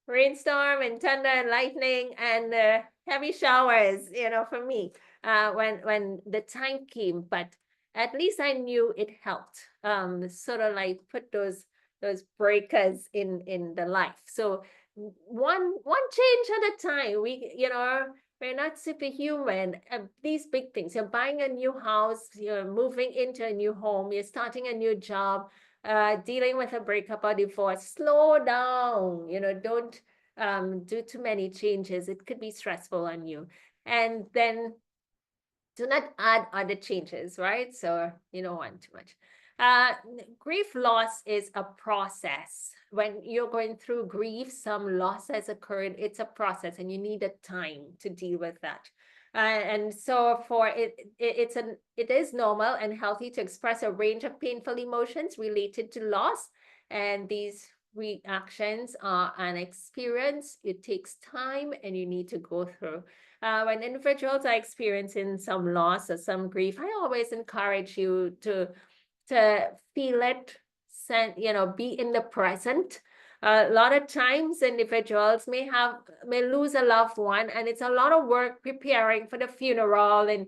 rainstorm and thunder and lightning and heavy showers, you know, for me when the time came. But at least I knew it helped, sort of like put those breakers in the life. So one change at a time. We're not superhuman. These big things, you're buying a new house, you're moving into a new home, you're starting a new job, dealing with a breakup or divorce. Slow down, don't do too many changes. It could be stressful on you. And then do not add other changes, right? So you don't want too much. Grief loss is a process. When you're going through grief, some loss has occurred. It's a process, and you need a time to deal with that. And so for it is normal and healthy to express a range of painful emotions related to loss. And these reactions are an experience. It takes time, and you need to go through. When individuals are experiencing some loss or some grief, I always encourage you to feel it, be in the present. A lot of times individuals may lose a loved one, and it's a lot of work preparing for the funeral and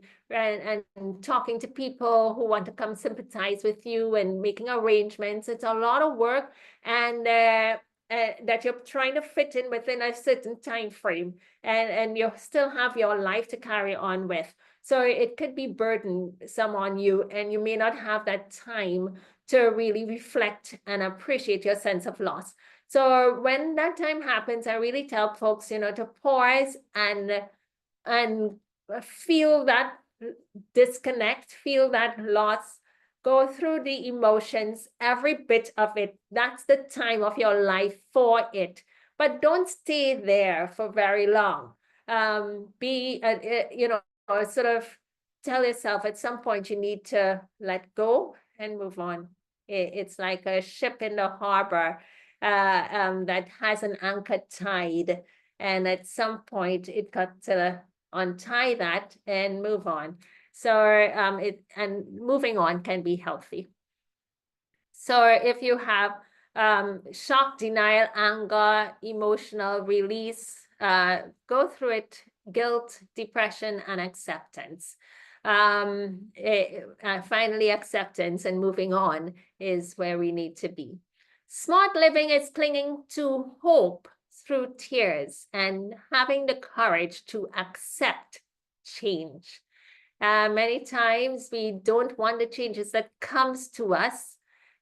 talking to people who want to come sympathize with you and making arrangements. It's a lot of work, and that you're trying to fit in within a certain time frame, and you still have your life to carry on with. So it could be burdensome on you, and you may not have that time to really reflect and appreciate your sense of loss. So when that time happens, I really tell folks, to pause and feel that disconnect, feel that loss, go through the emotions, every bit of it. That's the time of your life for it. But don't stay there for very long. Sort of tell yourself at some point you need to let go and move on. It's like a ship in the harbor that has an anchor tied. And at some point it got to untie that and move on. So moving on can be healthy. So if you have shock, denial, anger, emotional release, go through it, guilt, depression, and acceptance. Finally, acceptance and moving on is where we need to be. Smart living is clinging to hope through tears and having the courage to accept change. Many times we don't want the changes that comes to us.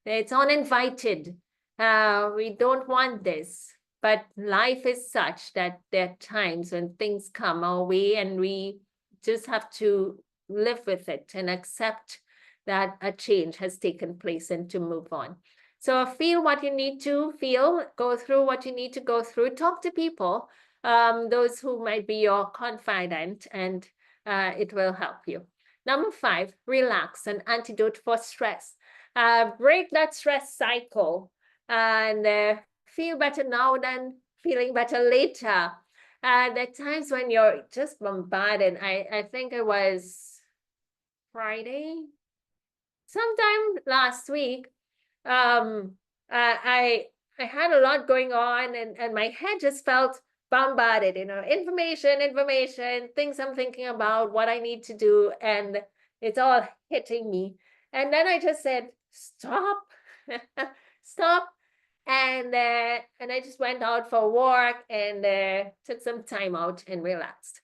It's uninvited. We don't want this. But life is such that there are times when things come our way, and we just have to live with it and accept that a change has taken place and to move on. So feel what you need to feel, go through what you need to go through, talk to people, those who might be your confidant, and it will help you. Number 5, relax, an antidote for stress. Break that stress cycle and feel better now than feeling better later. There are times when you're just bombarded. I think it was Friday, sometime last week. I had a lot going on, and my head just felt bombarded, information, things I'm thinking about, what I need to do, and it's all hitting me. And then I just said, stop, stop. And I just went out for a walk and took some time out and relaxed.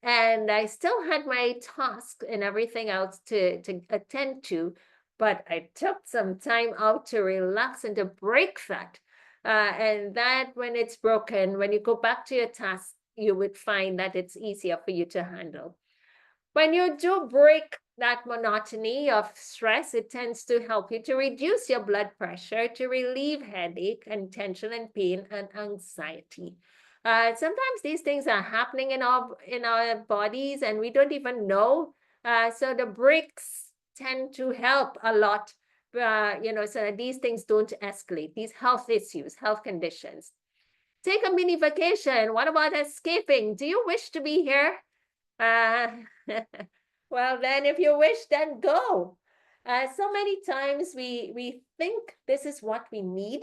And I still had my task and everything else to attend to, but I took some time out to relax and to break that. And that, when it's broken, when you go back to your task, you would find that it's easier for you to handle. When you do break that monotony of stress, it tends to help you to reduce your blood pressure, to relieve headache and tension and pain and anxiety. Sometimes these things are happening in our bodies and we don't even know. So the breaks tend to help a lot, so that these things don't escalate, these health issues, health conditions. Take a mini vacation. What about escaping? Do you wish to be here? Well, then if you wish, then go. So many times we think this is what we need,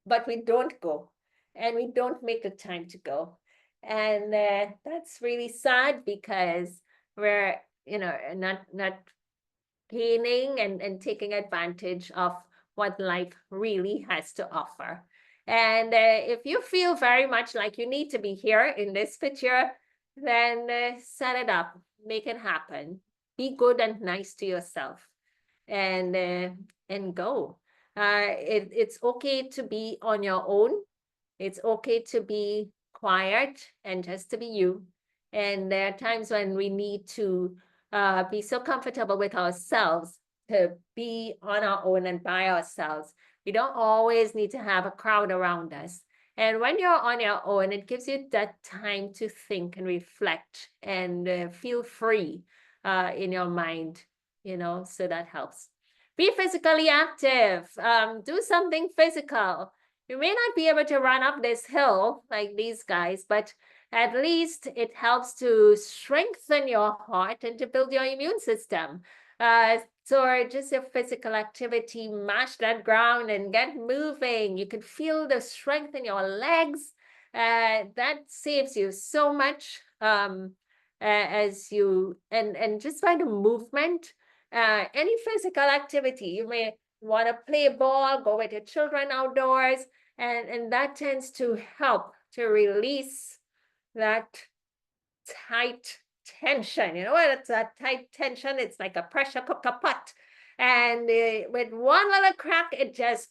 but we don't go, and we don't make the time to go. And that's really sad, because we're, not gaining and taking advantage of what life really has to offer. And if you feel very much like you need to be here in this picture, then set it up, make it happen. Be good and nice to yourself, and go. It's okay to be on your own. It's okay to be quiet and just to be you. And there are times when we need to be so comfortable with ourselves to be on our own and by ourselves. We don't always need to have a crowd around us. And when you're on your own, it gives you that time to think and reflect and feel free in your mind, so that helps. Be physically active. Do something physical. You may not be able to run up this hill like these guys, but at least it helps to strengthen your heart and to build your immune system. So just a physical activity, mash that ground and get moving. You can feel the strength in your legs. That saves you so much as you, and just by the movement, any physical activity. You may want to play ball, go with your children outdoors, and that tends to help to release that tight tension. You know what? It's a tight tension. It's like a pressure cooker pot. And with one little crack, it just,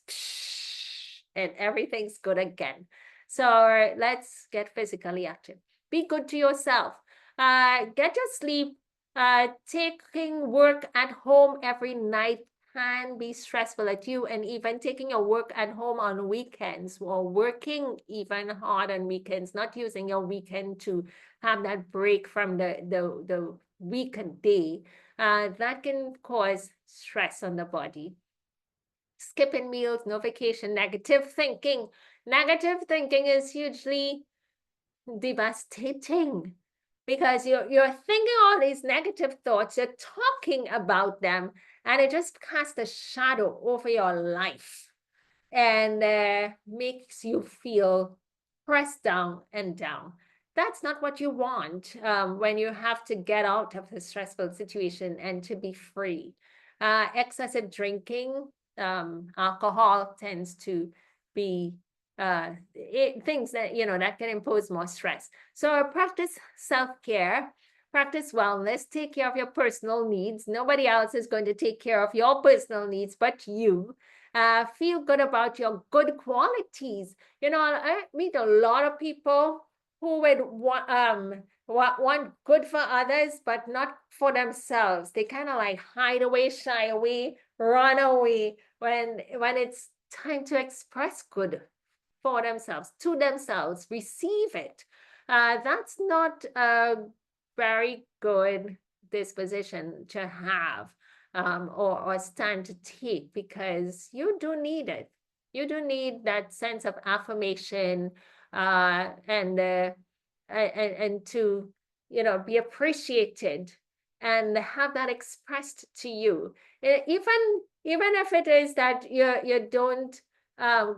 and everything's good again. So let's get physically active. Be good to yourself. Get your sleep. Taking work at home every night can be stressful at you, and even taking your work at home on weekends, or working even hard on weekends, not using your weekend to have that break from the weekend day, that can cause stress on the body. Skipping meals, no vacation, negative thinking. Negative thinking is hugely devastating, because you're thinking all these negative thoughts, you're talking about them, and it just casts a shadow over your life and makes you feel pressed down and down. That's not what you want when you have to get out of a stressful situation and to be free. Excessive drinking, alcohol tends to be things that, that can impose more stress. So practice self-care, practice wellness, take care of your personal needs. Nobody else is going to take care of your personal needs but you. Feel good about your good qualities. I meet a lot of people who would want good for others, but not for themselves. They kind of like hide away, shy away, run away when it's time to express good for themselves, to themselves, receive it. That's not a very good disposition to have or stand to take, because you do need it. You do need that sense of affirmation and to, be appreciated and have that expressed to you. Even if it is that you don't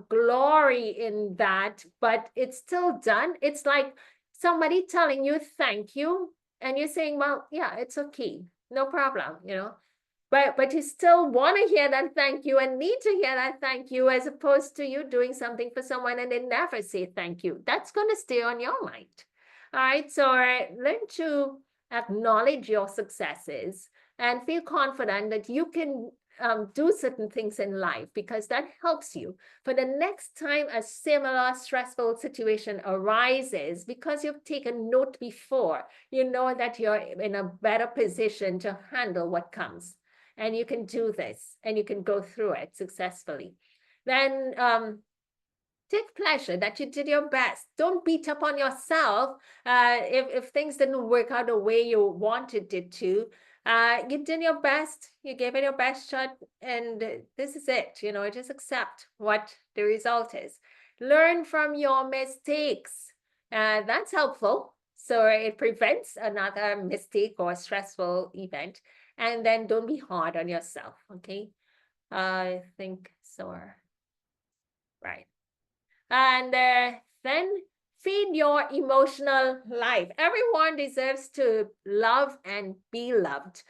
glory in that, but it's still done. It's like somebody telling you thank you, and you're saying, well, yeah, it's okay, no problem, but you still want to hear that thank you and need to hear that thank you, as opposed to you doing something for someone and they never say thank you. That's going to stay on your mind. All right, so learn to acknowledge your successes and feel confident that you can do certain things in life, because that helps you for the next time a similar stressful situation arises, because you've taken note before. You know that you're in a better position to handle what comes, and you can do this and you can go through it successfully. Then take pleasure that you did your best. Don't beat up on yourself if things didn't work out the way you wanted it to. You did your best, you gave it your best shot, and this is it. Just accept what the result is. Learn from your mistakes. That's helpful. So it prevents another mistake or stressful event. And then don't be hard on yourself, okay? I think so. Right. And then feed your emotional life. Everyone deserves to love and be loved.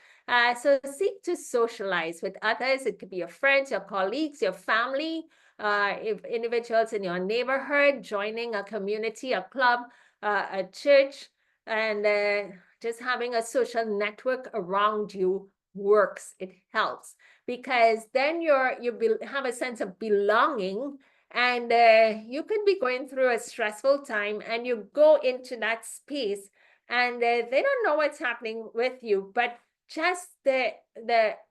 So seek to socialize with others. It could be your friends, your colleagues, your family, if individuals in your neighborhood, joining a community, a club, a church, and just having a social network around you works. It helps, because then you have a sense of belonging. And you could be going through a stressful time, and you go into that space, and they don't know what's happening with you, but just the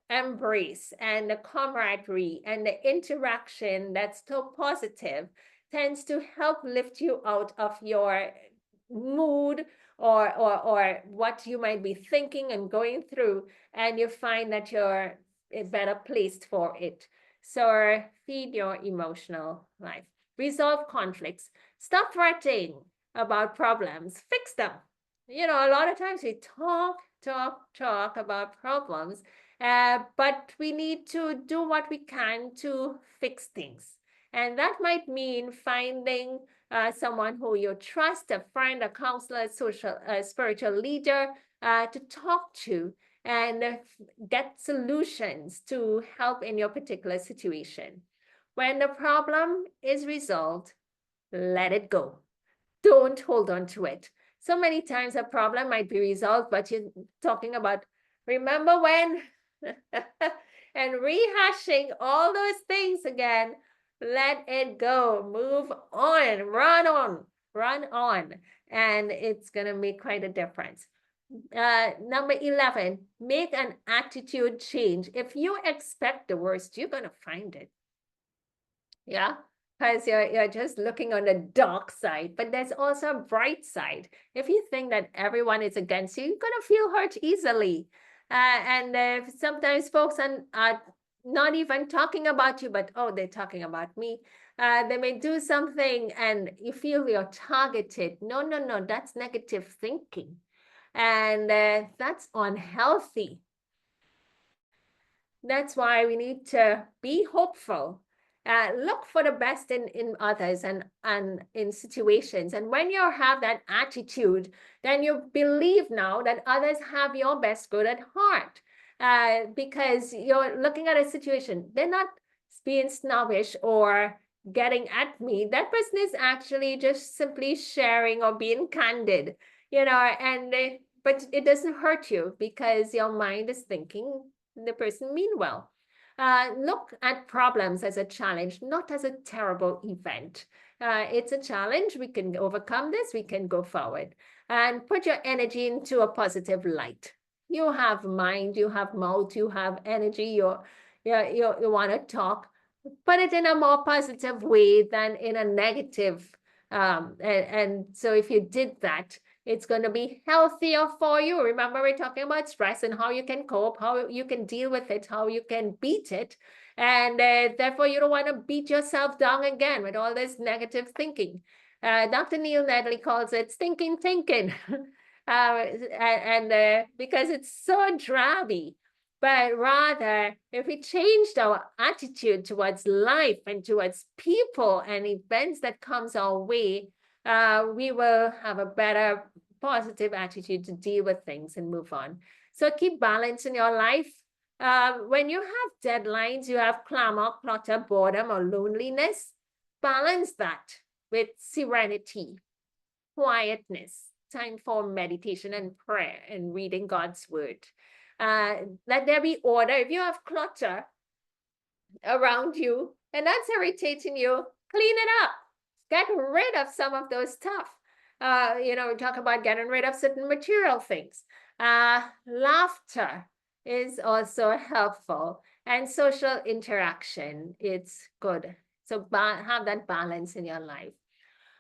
embrace and the camaraderie and the interaction that's so positive tends to help lift you out of your mood or what you might be thinking and going through, and you find that you're better placed for it. So feed your emotional life. Resolve conflicts. Stop fretting about problems. Fix them. You know, a lot of times we talk about problems, but we need to do what we can to fix things. And that might mean finding someone who you trust, a friend, a counselor, a spiritual leader to talk to and get solutions to help in your particular situation. When the problem is resolved, let it go. Don't hold on to it. So many times a problem might be resolved, but you're talking about, remember when? And rehashing all those things again. Let it go. Move on. Run on. And it's going to make quite a difference. Number 11, make an attitude change. If you expect the worst, you're going to find it. Yeah, because you're just looking on the dark side, but there's also a bright side. If you think that everyone is against you, you're going to feel hurt easily. And sometimes folks are not even talking about you, but oh, they're talking about me. They may do something and you feel you're targeted. No, that's negative thinking. And that's unhealthy. That's why we need to be hopeful. Look for the best in others and in situations. And when you have that attitude, then you believe now that others have your best good at heart. Because you're looking at a situation, they're not being snobbish or getting at me. That person is actually just simply sharing or being candid, you know, but it doesn't hurt you because your mind is thinking the person mean well. Look at problems as a challenge, not as a terrible event. It's a challenge. We can overcome this. We can go forward and put your energy into a positive light. You have mind, you have mouth, you have energy. You want to talk. Put it in a more positive way than in a negative. And so if you did that, it's going to be healthier for you. Remember, we're talking about stress and how you can cope, how you can deal with it, how you can beat it. And therefore, you don't want to beat yourself down again with all this negative thinking. Dr. Neil Nedley calls it stinking thinking. Because it's so drabby. But rather, if we changed our attitude towards life and towards people and events that comes our way, we will have a better positive attitude to deal with things and move on. So keep balance in your life. When you have deadlines, you have clamor, clutter, boredom, or loneliness, balance that with serenity, quietness, time for meditation and prayer and reading God's word. Let there be order. If you have clutter around you and that's irritating you, clean it up. Get rid of some of those stuff. We talk about getting rid of certain material things. Laughter is also helpful, and social interaction, it's good. So have that balance in your life.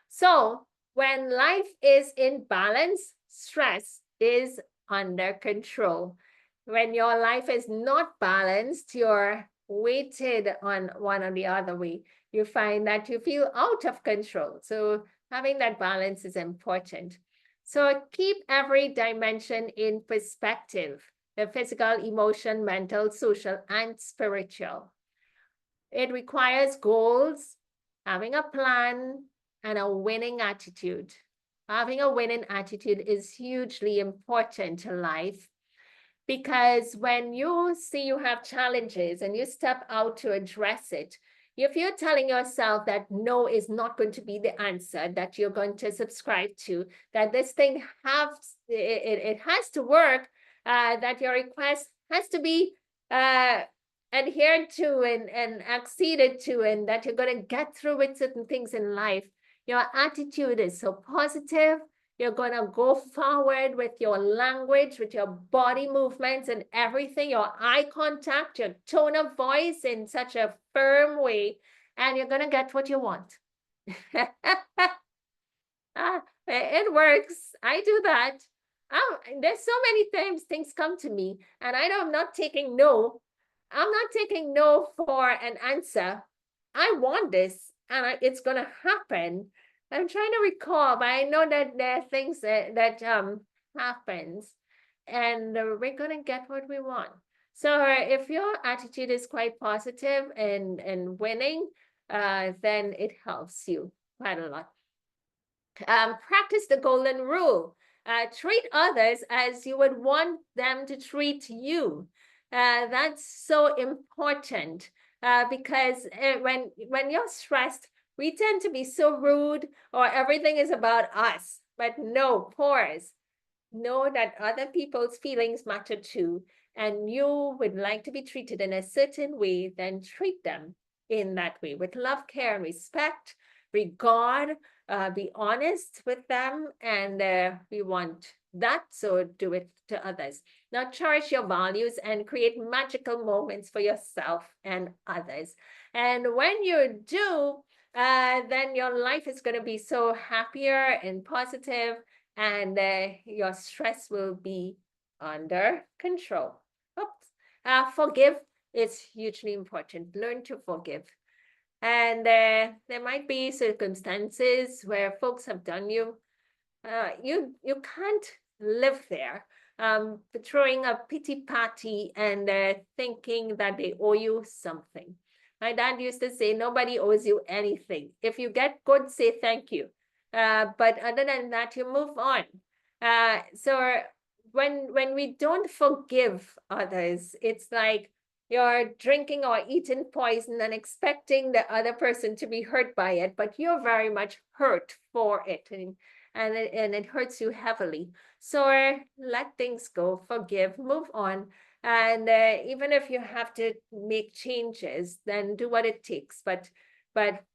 So when life is in balance, stress is under control. When your life is not balanced, you're weighted on one or the other way. You find that you feel out of control. So having that balance is important. So keep every dimension in perspective: the physical, emotion, mental, social, and spiritual. It requires goals, having a plan, and a winning attitude. Having a winning attitude is hugely important to life, because when you see you have challenges and you step out to address it, if you're telling yourself that no is not going to be the answer that you're going to subscribe to, that this thing has to work, that your request has to be adhered to and acceded to, and that you're going to get through with certain things in life, your attitude is so positive, You're going to go forward with your language, with your body movements and everything, your eye contact, your tone of voice in such a firm way, and you're going to get what you want. It works. I do that. There's so many times things come to me, and I'm not taking no. I'm not taking no for an answer. I want this, and it's gonna happen. I'm trying to recall, but I know that there are things that happens, and we're gonna get what we want. So if your attitude is quite positive and winning, then it helps you quite a lot. Practice the golden rule. Treat others as you would want them to treat you. That's so important because when you're stressed, we tend to be so rude or everything is about us. But no, pause. Know that other people's feelings matter too, and you would like to be treated in a certain way, then treat them in that way with love, care, and respect, regard, be honest with them, and we want that, so do it to others. Now, cherish your values and create magical moments for yourself and others. And when you do, then your life is going to be so happier and positive, and your stress will be under control. Oops. Forgive is hugely important. Learn to forgive. And there might be circumstances where folks have done you. You can't live there. Throwing a pity party and thinking that they owe you something. My dad used to say, nobody owes you anything. If you get good, say thank you. But other than that, you move on. So when we don't forgive others, it's like you're drinking or eating poison and expecting the other person to be hurt by it, but you're very much hurt for it, and it hurts you heavily. So let things go, forgive, move on. And even if you have to make changes, then do what it takes, but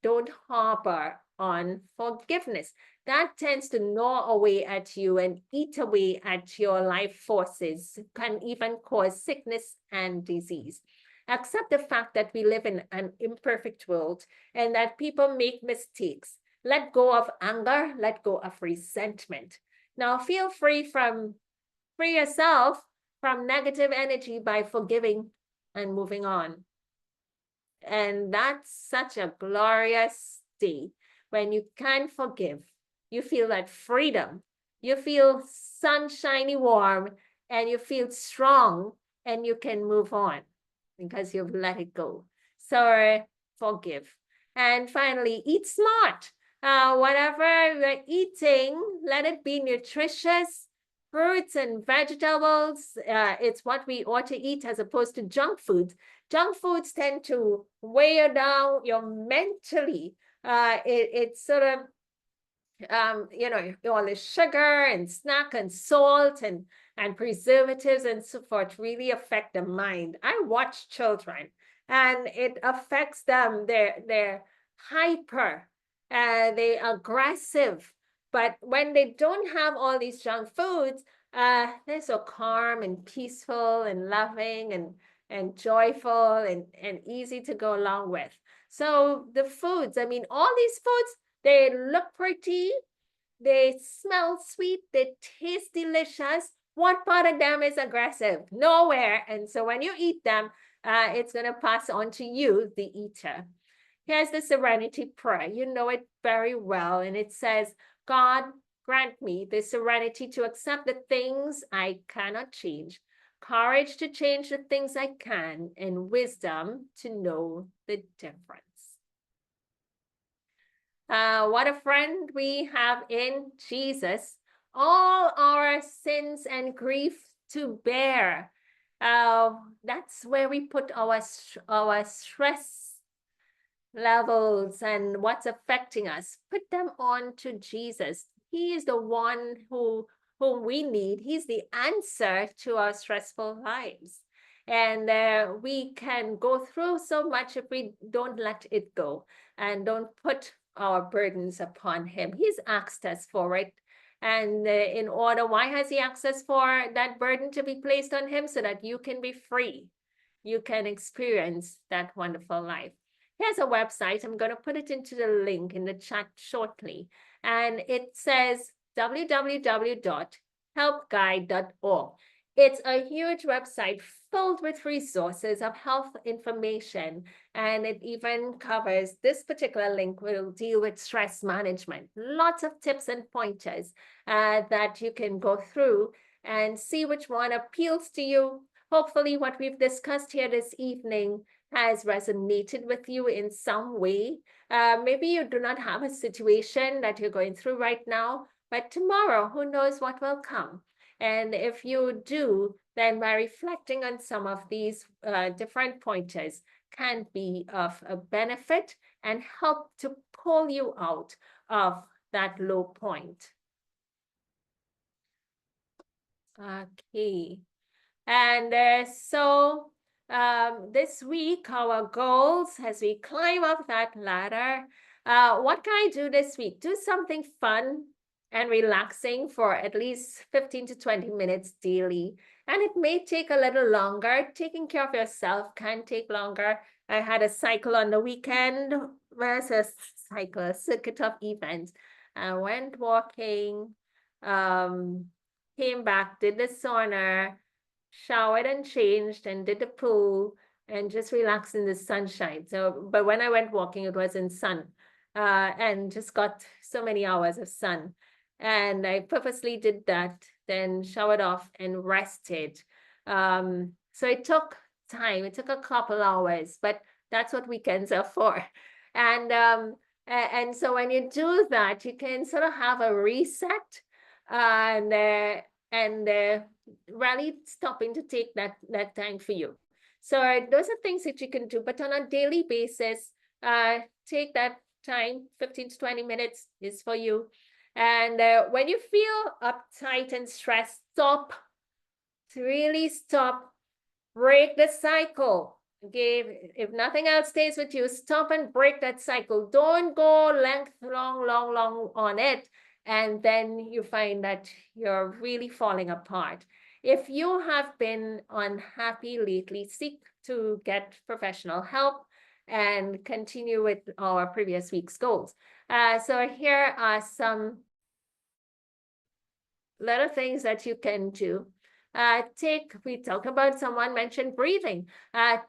don't harbor on forgiveness. That tends to gnaw away at you and eat away at your life forces, can even cause sickness and disease. Accept the fact that we live in an imperfect world and that people make mistakes. Let go of anger, let go of resentment. Now feel free yourself from negative energy by forgiving and moving on. And that's such a glorious day when you can forgive. You feel that freedom. You feel sunshiny warm, and you feel strong, and you can move on because you've let it go. So forgive. And finally, eat smart. Whatever you're eating, let it be nutritious. Fruits and vegetables, it's what we ought to eat as opposed to junk foods. Junk foods tend to weigh you down, you're mentally. It's sort of, all the sugar and snack and salt and preservatives and so forth really affect the mind. I watch children and it affects them. They're hyper, they're aggressive. But when they don't have all these junk foods, they're so calm and peaceful and loving and joyful and easy to go along with. So the foods, I mean, all these foods, they look pretty, they smell sweet, they taste delicious. What part of them is aggressive? Nowhere. And so when you eat them, it's going to pass on to you, the eater. Here's the serenity prayer. You know it very well. And it says, God, grant me the serenity to accept the things I cannot change, courage to change the things I can, and wisdom to know the difference. What a friend we have in Jesus. All our sins and grief to bear. That's where we put our stress levels and what's affecting us. Put them on to Jesus. He is the one whom we need. He's the answer to our stressful lives. And we can go through so much if we don't let it go and don't put our burdens upon him. He's asked us for it. And in order, why has he asked us for that burden to be placed on him? So that you can be free. You can experience that wonderful life. Here's a website. I'm going to put it into the link in the chat shortly. And it says www.helpguide.org. It's a huge website filled with resources of health information. And it even covers, this particular link will deal with stress management. Lots of tips and pointers that you can go through and see which one appeals to you. Hopefully what we've discussed here this evening has resonated with you in some way. Maybe you do not have a situation that you're going through right now, but tomorrow, who knows what will come. And if you do, then by reflecting on some of these different pointers can be of a benefit and help to pull you out of that low point. Okay. And so this week, our goals as we climb up that ladder, what can I do this week? Do something fun and relaxing for at least 15 to 20 minutes daily. And it may take a little longer. Taking care of yourself can take longer. I had a cycle on the weekend. Where's a cycle? A circuit of events. I went walking, came back, did the sauna, showered and changed and did the pool and just relaxed in the sunshine. So, but when I went walking, it was in sun and just got so many hours of sun. And I purposely did that, then showered off and rested. So it took time. It took a couple hours, but that's what weekends are for. And so when you do that, you can sort of have a reset and really stopping to take that time for you. So those are things that you can do, but on a daily basis, take that time, 15 to 20 minutes is for you. And when you feel uptight and stressed, stop, really stop, break the cycle. Okay, if nothing else stays with you, stop and break that cycle. Don't go long on it. And then you find that you're really falling apart. If you have been unhappy lately, seek to get professional help and continue with our previous week's goals. So here are some little things that you can do. We talked about, someone mentioned breathing.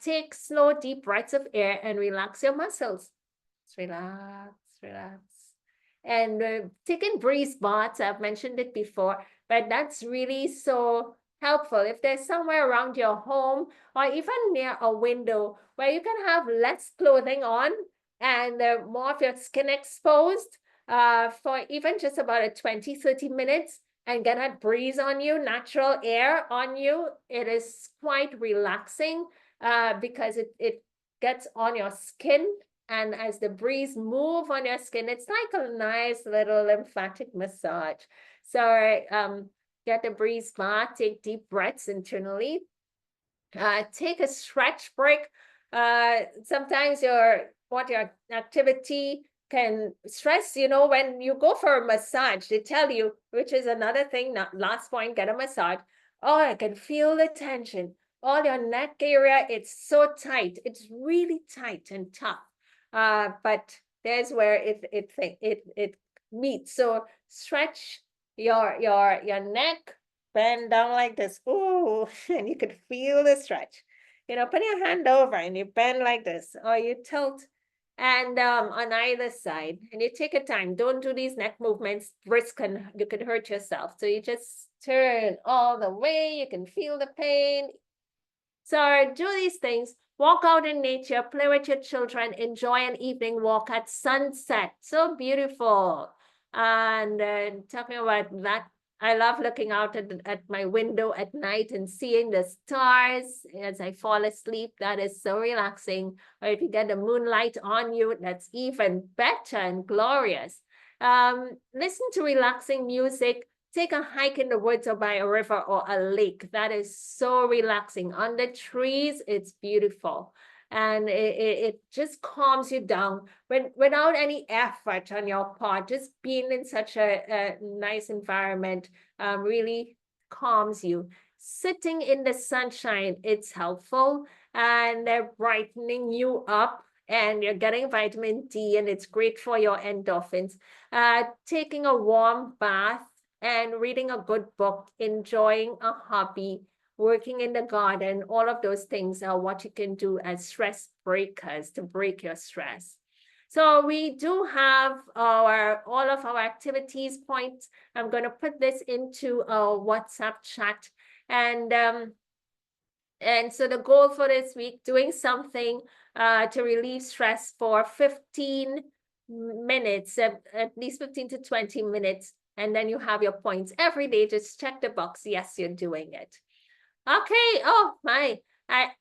Take slow, deep breaths of air and relax your muscles. Just relax, relax. And taking breeze baths, I've mentioned it before, but that's really so helpful. If there's somewhere around your home or even near a window where you can have less clothing on and more of your skin exposed for even just about 20-30 minutes and get that breeze on you, natural air on you, it is quite relaxing because it gets on your skin. And as the breeze move on your skin, it's like a nice little lymphatic massage. So get the breeze bath, take deep breaths internally. Take a stretch break. Sometimes your activity can stress, when you go for a massage, they tell you, which is another thing, last point, get a massage. Oh, I can feel the tension. All your neck area, it's so tight. It's really tight and tough. But there's where it meets. So stretch your neck, bend down like this. Ooh, and you could feel the stretch. Put your hand over and you bend like this, or you tilt and on either side, and you take a time. Don't do these neck movements, you could hurt yourself. So you just turn all the way, you can feel the pain. So do these things, walk out in nature, play with your children, enjoy an evening walk at sunset. So beautiful. And talking about that, I love looking out at my window at night and seeing the stars as I fall asleep. That is so relaxing. Or if you get the moonlight on you, that's even better and glorious. Listen to relaxing music. Take a hike in the woods or by a river or a lake. That is so relaxing. Under trees, it's beautiful. and it just calms you down without any effort on your part. Just being in such a nice environment really calms you. Sitting in the sunshine, it's helpful, and they're brightening you up, and you're getting vitamin D, and it's great for your endorphins. Taking a warm bath and reading a good book, enjoying a hobby, working in the garden, all of those things are what you can do as stress breakers to break your stress. So we do have all of our activities points. I'm going to put this into a WhatsApp chat. And so the goal for this week, doing something to relieve stress for 15 minutes, at least 15 to 20 minutes. And then you have your points every day. Just check the box. Yes, you're doing it. Okay. Oh my, I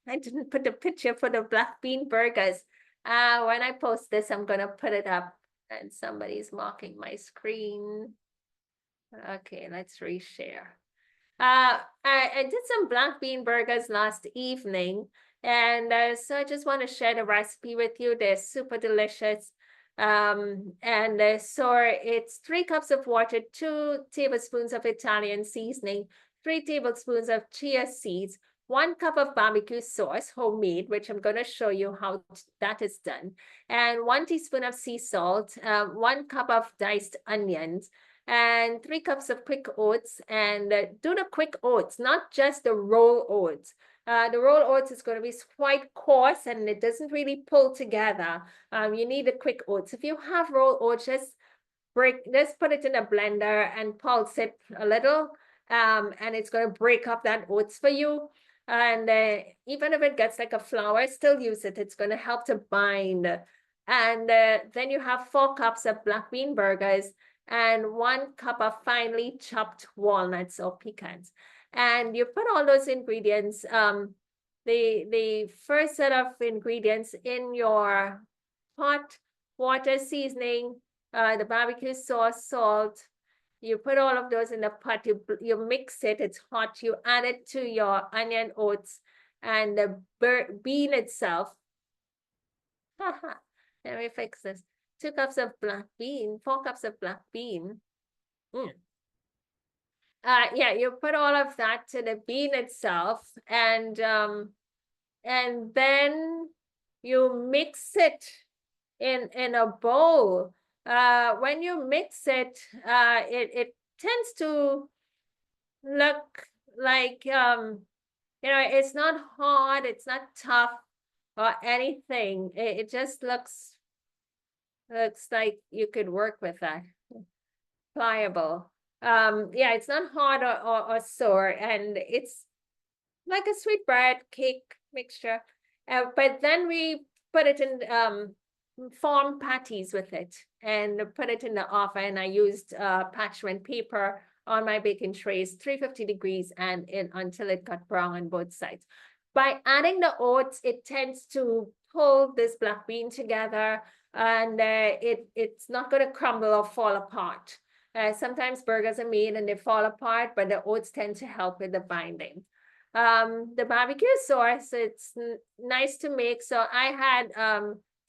didn't put the picture for the black bean burgers. When I post this, I'm gonna put it up, and somebody's marking my screen. Okay, let's reshare. I did some black bean burgers last evening, and so I just want to share the recipe with you. They're super delicious. So it's 3 cups of water, 2 tablespoons of Italian seasoning, 3 tablespoons of chia seeds, 1 cup of barbecue sauce, homemade, which I'm going to show you how that is done, and 1 teaspoon of sea salt, 1 cup of diced onions, and 3 cups of quick oats. And do the quick oats, not just the roll oats. The roll oats is going to be quite coarse, and it doesn't really pull together. You need the quick oats. If you have roll oats, just put it in a blender and pulse it a little, and it's going to break up that oats for you. And even if it gets like a flour, still use it. It's going to help to bind. And then you have 4 cups of black bean burgers and 1 cup of finely chopped walnuts or pecans. And you put all those ingredients, the first set of ingredients in your pot, water, seasoning, the barbecue sauce, salt. You put all of those in the pot, you mix it, it's hot, you add it to your onion, oats, and the bean itself. Let me fix this. 2 cups of black bean, 4 cups of black bean. Yeah, you put all of that to the bean itself, and then you mix it in a bowl. When you mix it, it tends to look like it's not hard, it's not tough or anything. It just looks like you could work with that. Pliable. Yeah, it's not hard or sore, and it's like a sweet bread cake mixture. But then we put it in form patties with it and put it in the oven. I used parchment paper on my baking trays, 350 degrees, and until it got brown on both sides. By adding the oats, it tends to pull this black bean together, and it's not going to crumble or fall apart. Sometimes burgers are made and they fall apart, but the oats tend to help with the binding. The barbecue sauce, it's nice to make. So I had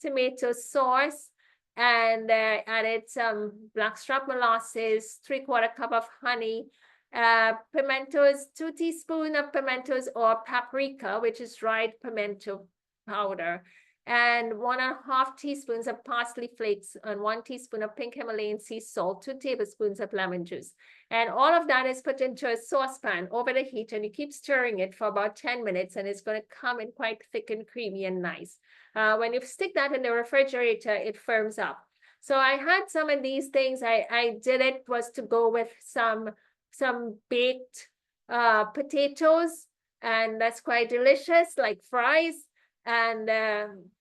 tomato sauce, and added some blackstrap molasses, 3/4 cup of honey, pimentos, 2 teaspoons of pimentos or paprika, which is dried pimento powder, and 1.5 teaspoons of parsley flakes, and 1 teaspoon of pink Himalayan sea salt, 2 tablespoons of lemon juice. And all of that is put into a saucepan over the heat, and you keep stirring it for about 10 minutes, and it's going to come in quite thick and creamy and nice. When you stick that in the refrigerator, it firms up. So I had some of these things. I did it was to go with some baked potatoes, and that's quite delicious, like fries. And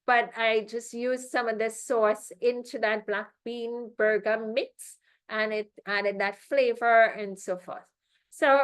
but I just used some of this sauce into that black bean burger mix, and it added that flavor and so forth. So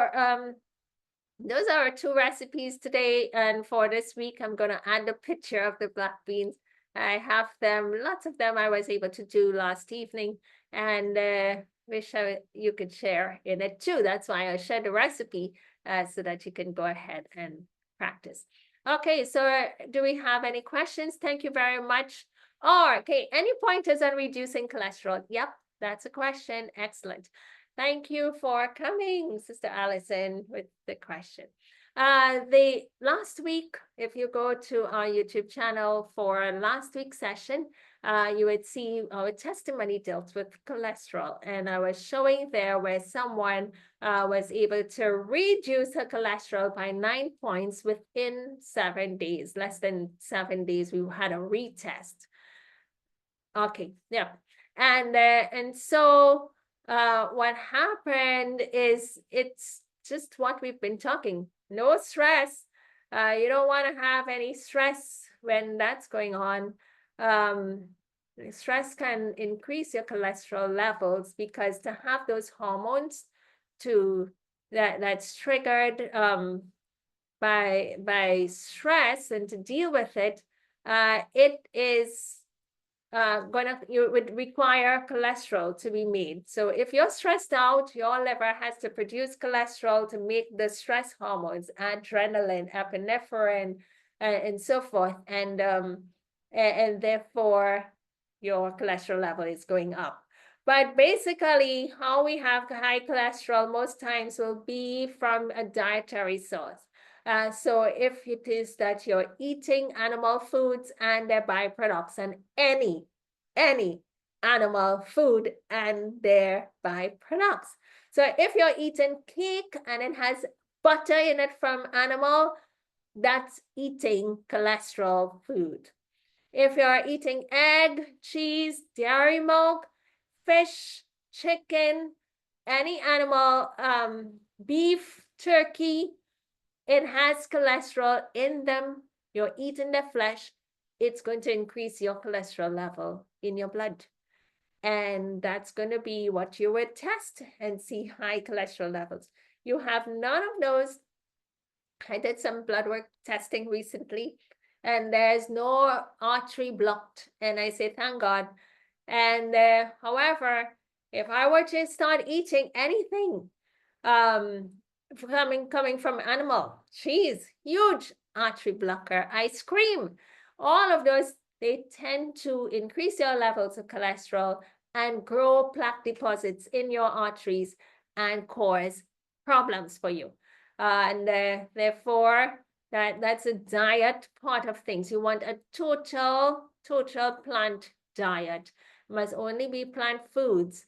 those are our 2 recipes today, and for this week I'm going to add the picture of the black beans. I have them, lots of them I was able to do last evening, and wish you could share in it too. That's why I shared the recipe, so that you can go ahead and practice. Okay, so do we have any questions? Thank you very much. Oh, okay, any pointers on reducing cholesterol? Yep, that's a question. Excellent. Thank you for coming, Sister Allison, with the question. The last week, if you go to our YouTube channel for last week's session, you would see our testimony dealt with cholesterol. And I was showing there where someone was able to reduce her cholesterol by 9 points within 7 days. Less than 7 days, we had a retest. Okay, yeah. And so what happened is it's just what we've been talking. No stress. You don't want to have any stress when that's going on. Stress can increase your cholesterol levels because to have those hormones that's triggered by stress, and to deal with it, it is you would require cholesterol to be made. So if you're stressed out, your liver has to produce cholesterol to make the stress hormones, adrenaline, epinephrine, and so forth. And therefore your cholesterol level is going up. But basically, how we have high cholesterol most times will be from a dietary source. So if it is that you're eating animal foods and their byproducts, and any animal food and their byproducts. So if you're eating cake and it has butter in it from animal, that's eating cholesterol food. If you're eating egg, cheese, dairy milk, fish, chicken, any animal, beef, turkey, it has cholesterol in them. You're eating the flesh, it's going to increase your cholesterol level in your blood. And that's going to be what you would test and see high cholesterol levels. You have none of those. I did some blood work testing recently, and there's no artery blocked. And I say, thank God. And however, if I were to start eating anything, coming from animal, cheese, huge artery blocker, ice cream, all of those, they tend to increase your levels of cholesterol and grow plaque deposits in your arteries and cause problems for you. And therefore, that's a diet part of things. You want a total plant diet. It must only be plant foods.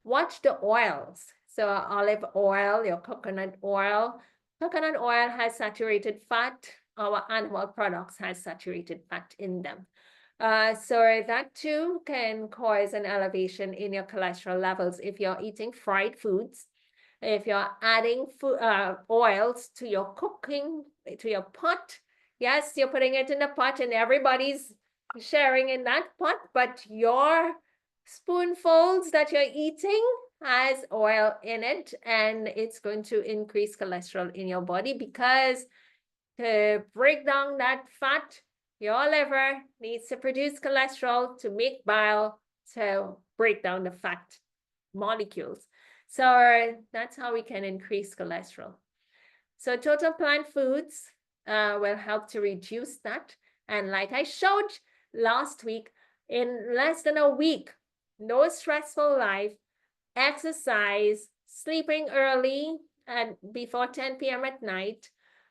Watch the oils. So olive oil, your coconut oil. Coconut oil has saturated fat. Our animal products has saturated fat in them. So that too can cause an elevation in your cholesterol levels if you're eating fried foods. If you're adding oils to your cooking, to your pot, yes, you're putting it in the pot and everybody's sharing in that pot, but your spoonfuls that you're eating has oil in it, and it's going to increase cholesterol in your body because to break down that fat, your liver needs to produce cholesterol to make bile to break down the fat molecules. So that's how we can increase cholesterol. So total plant foods will help to reduce that. And like I showed last week, in less than a week, no stressful life, exercise, sleeping early and before 10 p.m. at night,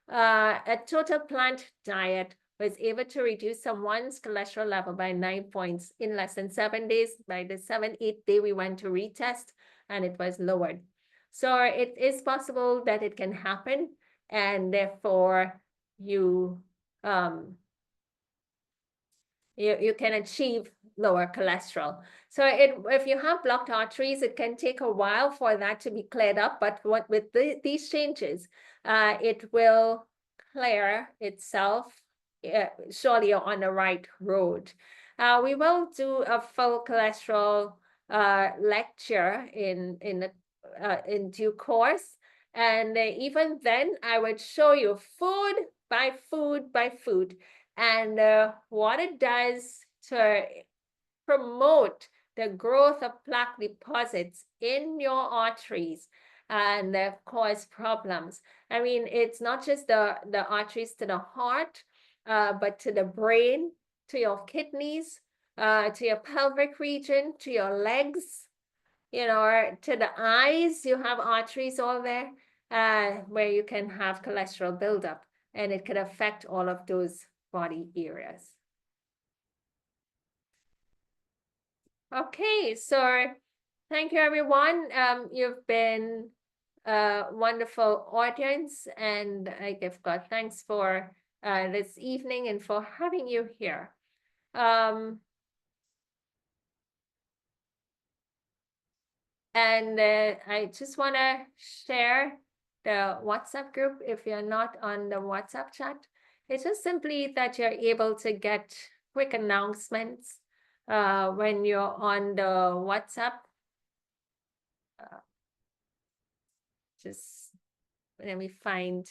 a total plant diet was able to reduce someone's cholesterol level by 9 points in less than 7 days. By the 7th day, we went to retest and it was lowered. So it is possible that it can happen, and therefore you you can achieve lower cholesterol. So if you have blocked arteries, it can take a while for that to be cleared up, but with these changes, it will clear itself. Surely you're on the right road. We will do a full cholesterol lecture in due course, and even then I would show you food by food by food, and what it does to promote the growth of plaque deposits in your arteries and cause problems. I mean, it's not just the arteries to the heart, but to the brain, to your kidneys, to your pelvic region, to your legs, you know, to the eyes. You have arteries all there, where you can have cholesterol buildup, and it could affect all of those body areas. Okay, so thank you, everyone. You've been a wonderful audience, and I give God thanks for this evening and for having you here. And I just want to share the WhatsApp group. If you're not on the WhatsApp chat, it's just simply that you're able to get quick announcements when you're on the WhatsApp. Just let me find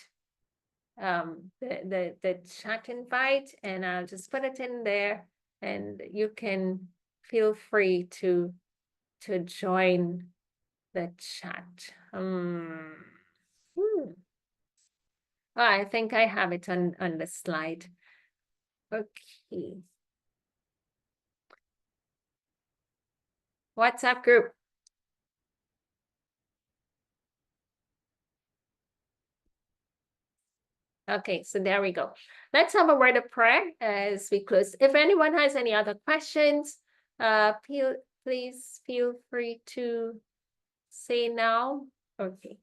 the chat invite, and I'll just put it in there, and you can feel free to join the chat. Oh, I think I have it on the slide. Okay. WhatsApp group. Okay, so there we go. Let's have a word of prayer as we close. If anyone has any other questions, please feel free to say now. Okay,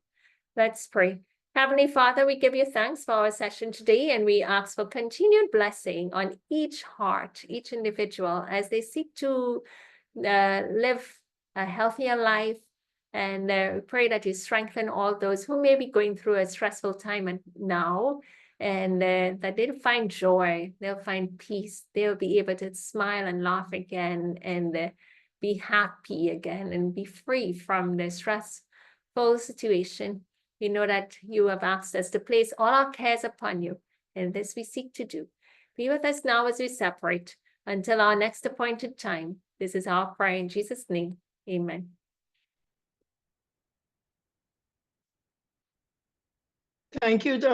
let's pray. Heavenly Father, we give you thanks for our session today, and we ask for continued blessing on each heart, each individual, as they seek to live a healthier life. And we pray that you strengthen all those who may be going through a stressful time now, and that they'll find joy, they'll find peace, they'll be able to smile and laugh again, and be happy again, and be free from the stressful situation. We know that you have asked us to place all our cares upon you, and this we seek to do. Be with us now as we separate until our next appointed time. This is our prayer in Jesus' name. Amen. Thank you, Dr.